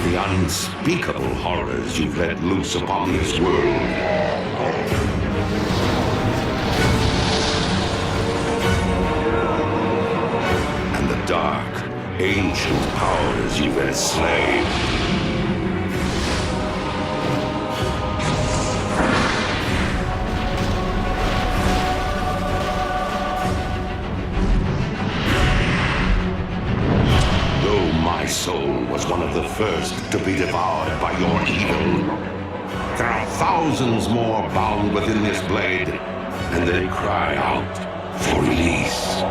The unspeakable horrors you've let loose upon this world. Dark, ancient powers you've enslaved. Though my soul was one of the first to be devoured by your evil, there are thousands more bound within this blade, and they cry out for release.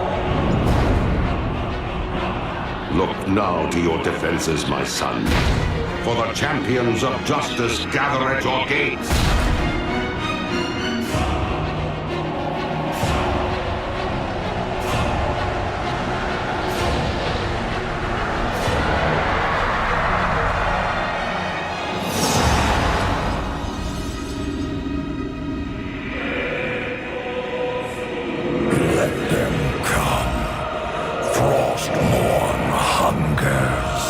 Look now to your defenses, my son, for the champions of justice gather at your gates. Let them come. Frostmourne hungers.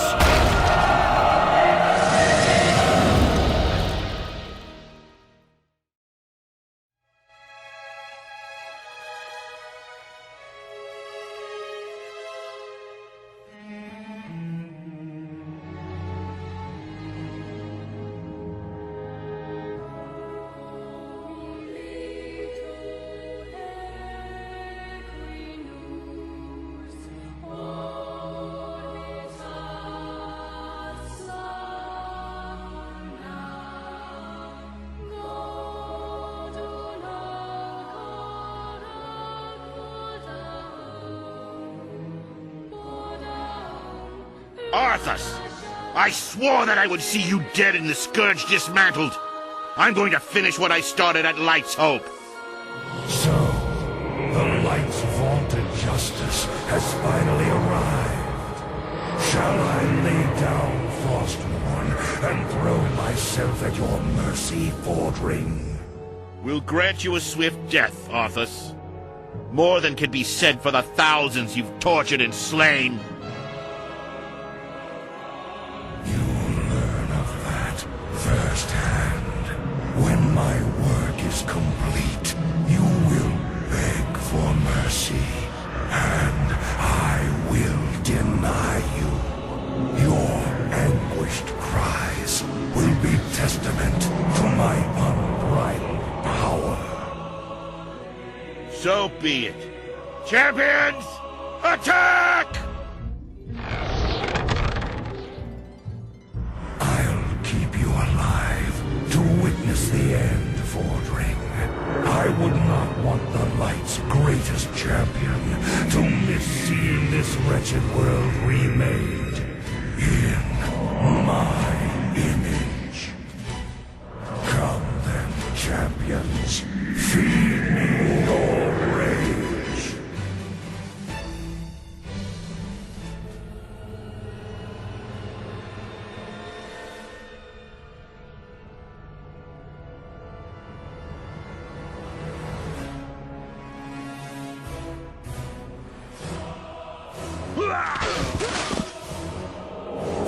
Arthas! I swore that I would see you dead and the Scourge dismantled. I'm going to finish what I started at Light's Hope. So, the Light's vaunted justice has finally arrived. Shall I lay down Frostmourne and throw myself at your mercy, Fordring? We'll grant you a swift death, Arthas. More than can be said for the thousands you've tortured and slain. Firsthand. When my work is complete, you will beg for mercy, and I will deny you. Your anguished cries will be testament to my unbridled power. So be it. Champions, attack! Witness the end, Fordring. I would not want the Light's greatest champion to miss seeing this wretched world remade in my image. Come then, champions, feed me your rage.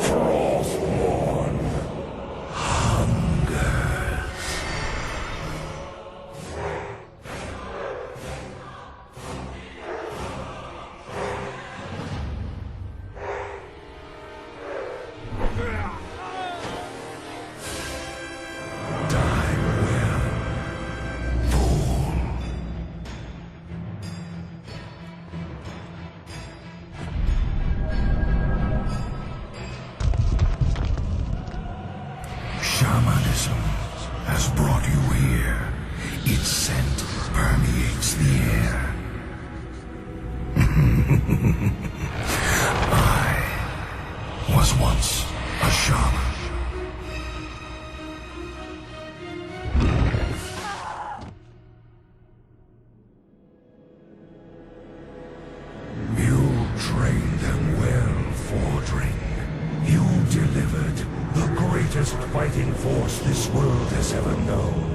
Frostborn hunger. Shamanism has brought you here. Its scent permeates the air. I was once a shaman. You trained them well, Fordring. You delivered the greatest fighting force this world has ever known.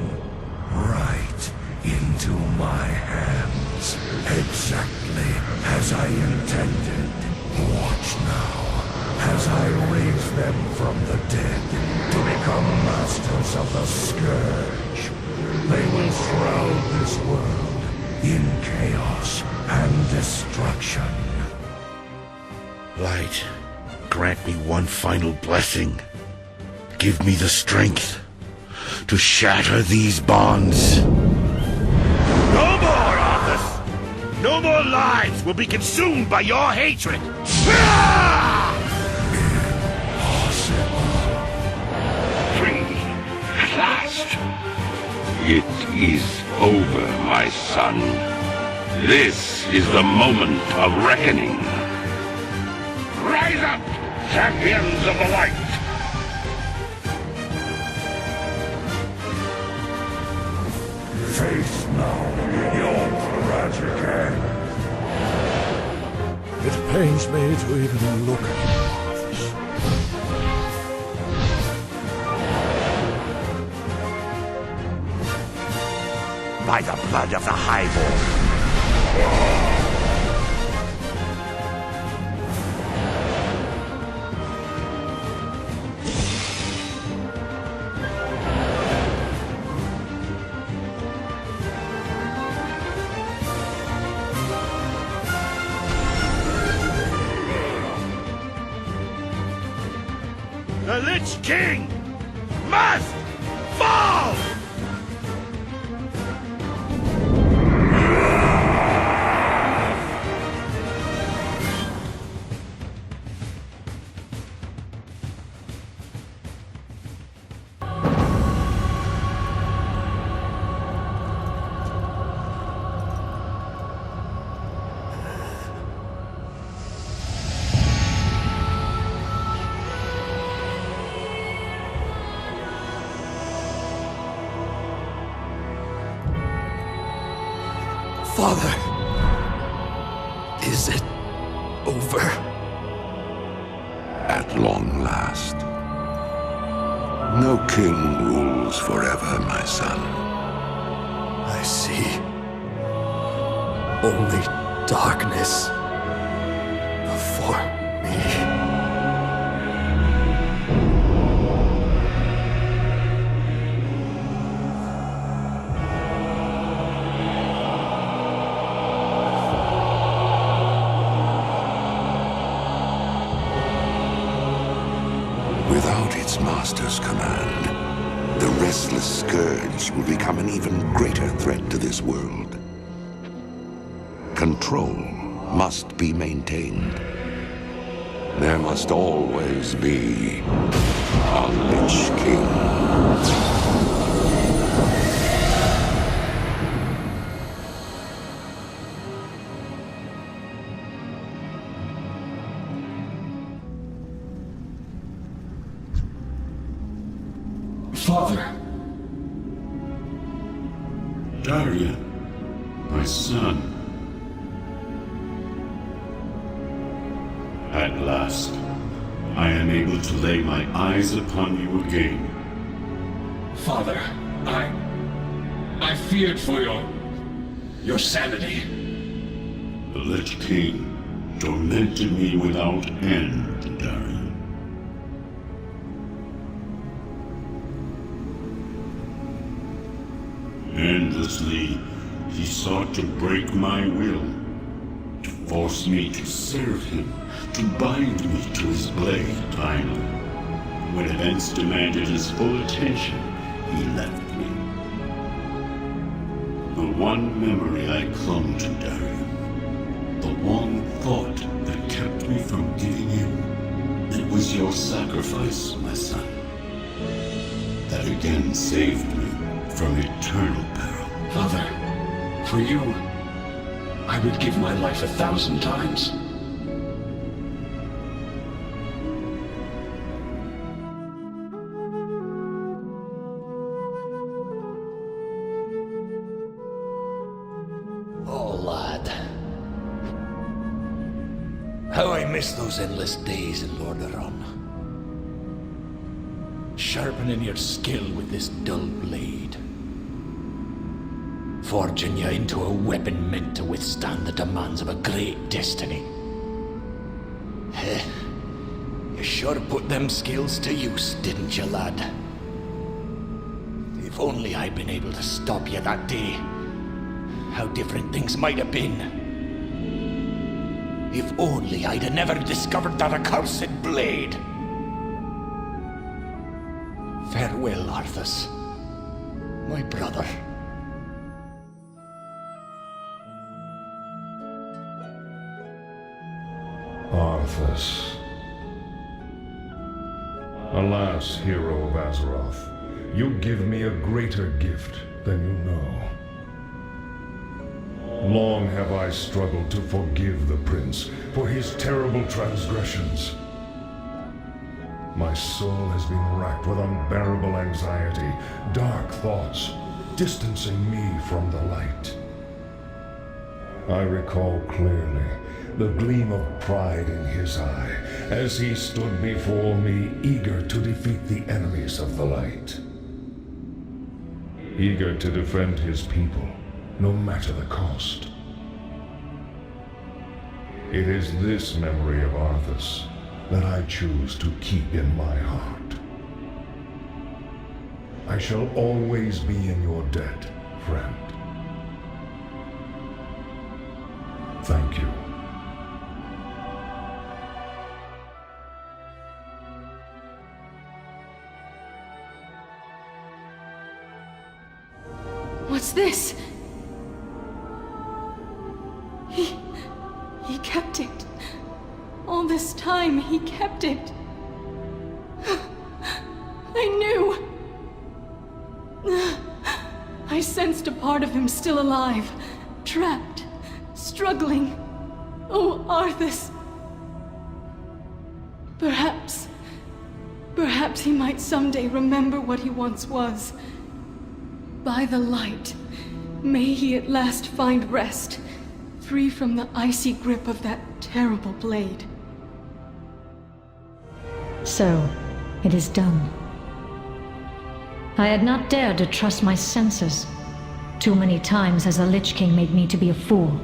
Right into my hands, exactly as I intended. Watch now, as I raise them from the dead to become masters of the Scourge. They will shroud this world in chaos and destruction. Light, grant me one final blessing. Give me the strength to shatter these bonds. No more, Arthas! No more lives will be consumed by your hatred! Free, at last. It is over, my son. This is the moment of reckoning. Rise up, champions of the light! Face now your tragic end. It pains me to even look at you, Arthas. By the blood of the Highborn. The Lich King must fall! Father, is it over? At long last. No king rules forever, my son. I see. Only darkness before me. Without its master's command, the restless Scourge will become an even greater threat to this world. Control must be maintained. There must always be a Lich King. Father. Daria, my son. At last, I am able to lay my eyes upon you again. Father, I feared for your sanity. The Lich King tormented me without end, Darren. Endlessly, he sought to break my will, to force me to serve him, to bind me to his blade. Finally, when events demanded his full attention, he left me. The one memory I clung to, Darren, the one thought that kept me from giving in, it was your sacrifice, my son, that again saved me from eternal peril. Father, for you, I would give my life 1,000 times. Oh, lad. How I miss those endless days in Lordaeron. Sharpening your skill with this dull blade. Forging you into a weapon meant to withstand the demands of a great destiny. Heh. You sure put them skills to use, didn't you, lad? If only I'd been able to stop you that day, how different things might have been. If only I'd have never discovered that accursed blade. Farewell, Arthas, my brother. Arthas. Alas, hero of Azeroth, you give me a greater gift than you know. Long have I struggled to forgive the prince for his terrible transgressions. My soul has been racked with unbearable anxiety, dark thoughts, distancing me from the light. I recall clearly the gleam of pride in his eye as he stood before me, eager to defeat the enemies of the light. Eager to defend his people, no matter the cost. It is this memory of Arthas that I choose to keep in my heart. I shall always be in your debt, friend. Thank you. What's this? He kept it. All this time, he kept it. I knew. I sensed a part of him still alive, trapped, struggling. Oh, Arthas. Perhaps he might someday remember what he once was. By the light, may he at last find rest, free from the icy grip of that terrible blade. So, it is done. I had not dared to trust my senses. Too many times has the Lich King made me to be a fool.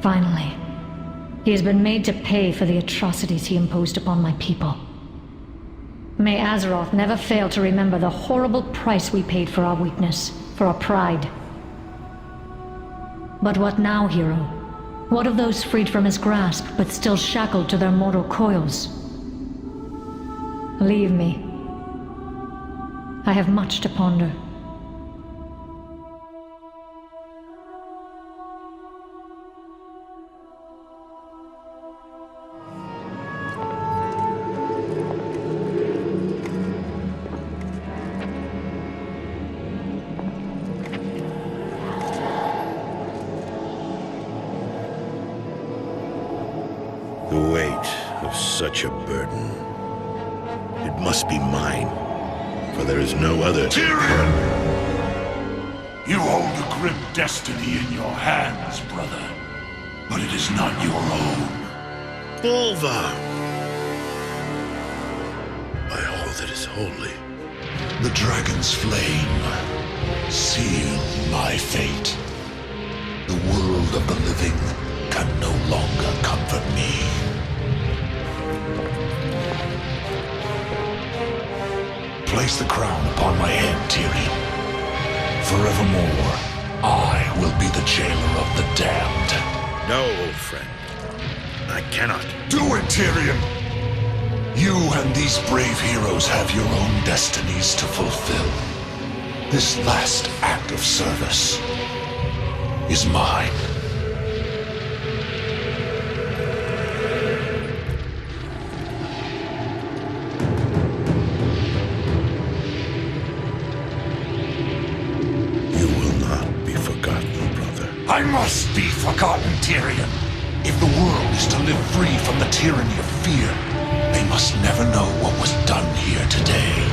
Finally, he has been made to pay for the atrocities he imposed upon my people. May Azeroth never fail to remember the horrible price we paid for our weakness, for our pride. But what now, hero? What of those freed from his grasp, but still shackled to their mortal coils? Leave me. I have much to ponder. The weight of such a burden. It must be mine, for there is no other. Tyrion! You hold a grim destiny in your hands, brother. But it is not your own. Bolvar! By all that is holy. The dragon's flame sealed my fate. The world of the living can no longer Place the crown upon my head, Tyrion. Forevermore, I will be the jailer of the damned. No, old friend. I cannot. Do it, Tyrion! You and these brave heroes have your own destinies to fulfill. This last act of service is mine. I must be forgotten, Tyrion. If the world is to live free from the tyranny of fear, they must never know what was done here today.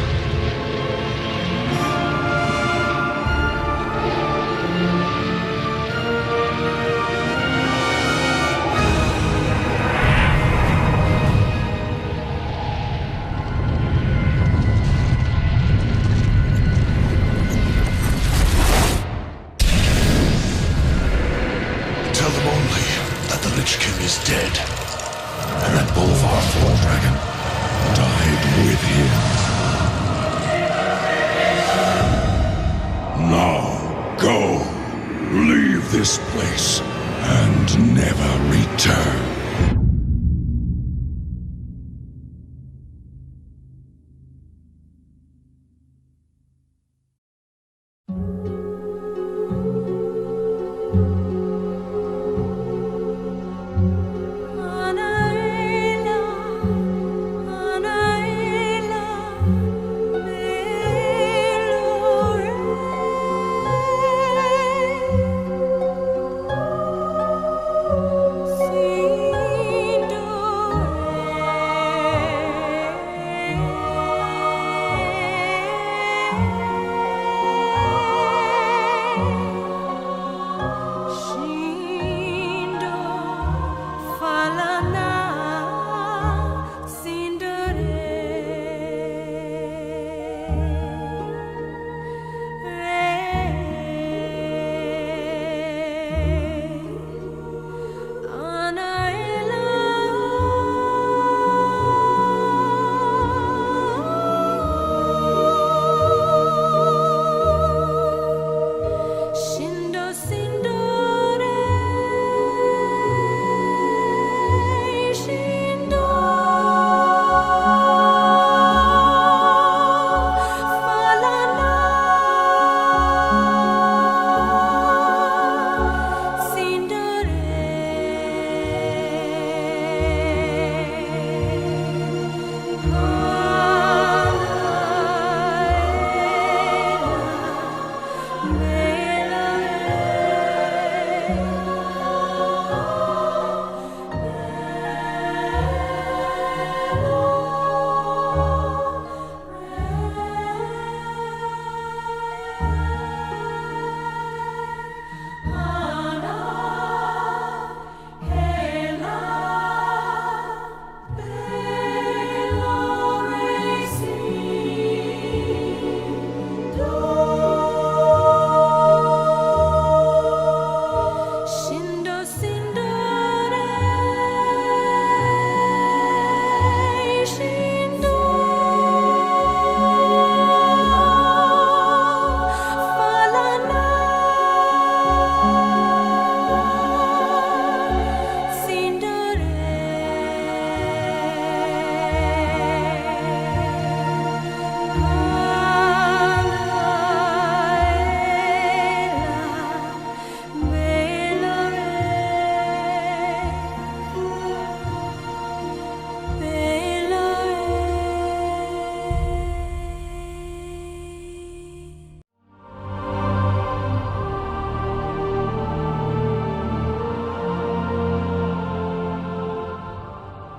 Tell them only that the Lich King is dead, and that Bolvar Dragon died with him. Now, go. Leave this place, and never return.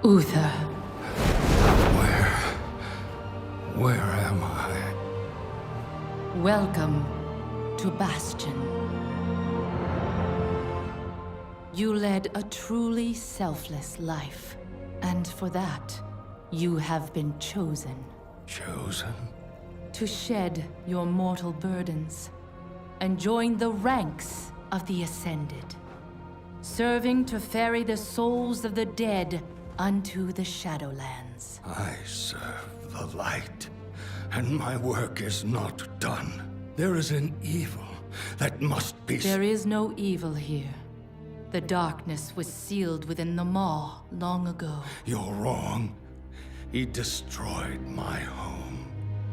Uther. Where am I? Welcome to Bastion. You led a truly selfless life, and for that, you have been chosen. Chosen? To shed your mortal burdens and join the ranks of the Ascended, serving to ferry the souls of the dead unto the Shadowlands. I serve the light. and my work is not done. There is an evil that must be... There is no evil here. The darkness was sealed within the maw long ago. You're wrong. He destroyed my home,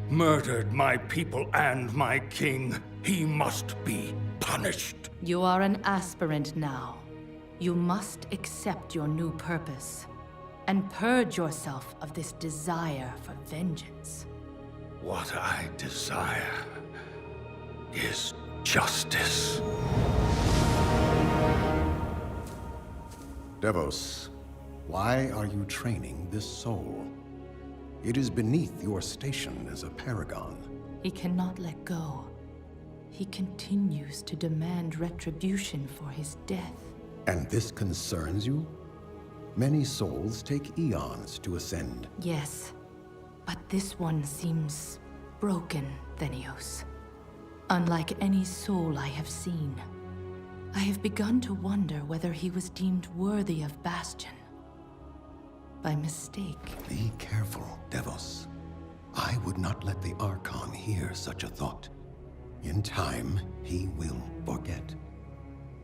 murdered my people and my king. He must be punished. You are an aspirant now. You must accept your new purpose and purge yourself of this desire for vengeance. What I desire is justice. Devos, why are you training this soul? It is beneath your station as a paragon. He cannot let go. He continues to demand retribution for his death. And this concerns you? Many souls take eons to ascend. Yes, but this one seems broken, Thenios. Unlike any soul I have seen. I have begun to wonder whether he was deemed worthy of Bastion. By mistake. Be careful, Devos. I would not let the Archon hear such a thought. In time, he will forget.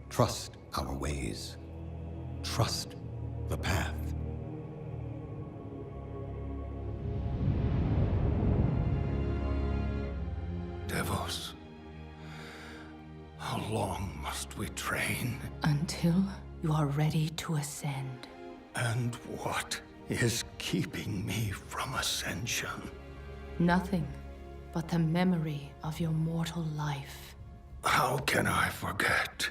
Trust our ways. Trust the path. Devos, how long must we train? Until you are ready to ascend. And what is keeping me from ascension? Nothing but the memory of your mortal life. How can I forget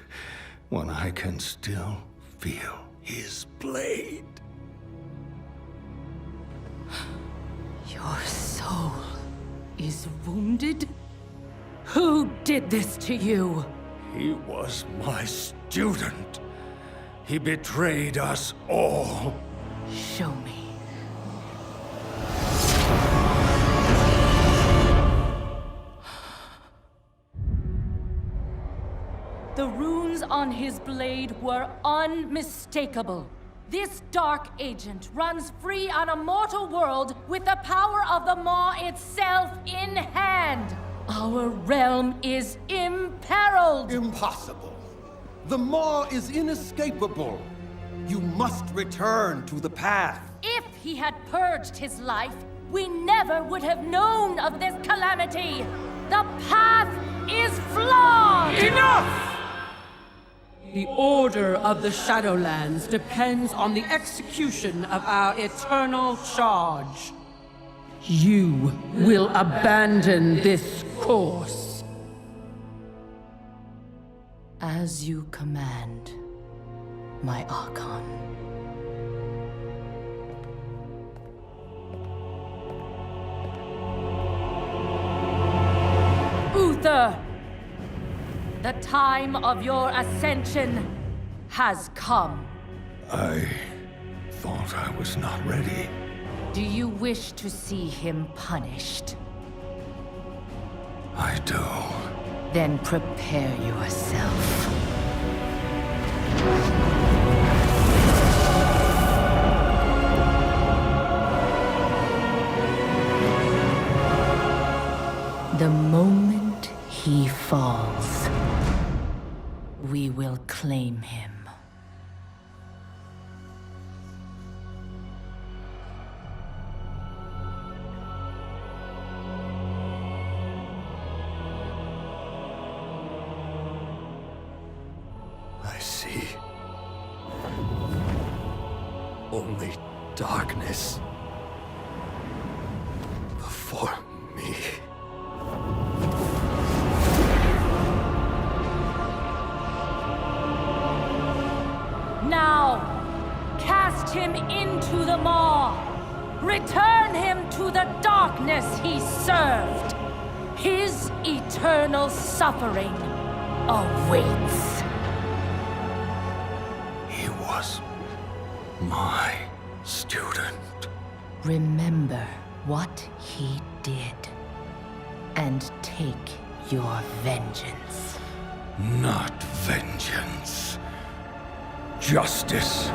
when I can still feel his blade? Your soul is wounded? Who did this to you? He was my student. He betrayed us all. Show me. The runes on his blade were unmistakable. This dark agent runs free on a mortal world with the power of the Maw itself in hand. Our realm is imperiled. Impossible. The Maw is inescapable. You must return to the path. If he had purged his life, we never would have known of this calamity. The path is flawed! Enough! The order of the Shadowlands depends on the execution of our eternal charge. You will abandon this course. As you command, my Archon. Uther! The time of your ascension has come. I thought I was not ready. Do you wish to see him punished? I do. Then prepare yourself. The moment he falls, we will claim him. I see. Only darkness before me. Now, cast him into the maw. Return him to the darkness he served. His eternal suffering awaits. He was my student. Remember what he did, and take your vengeance. Not vengeance. Justice.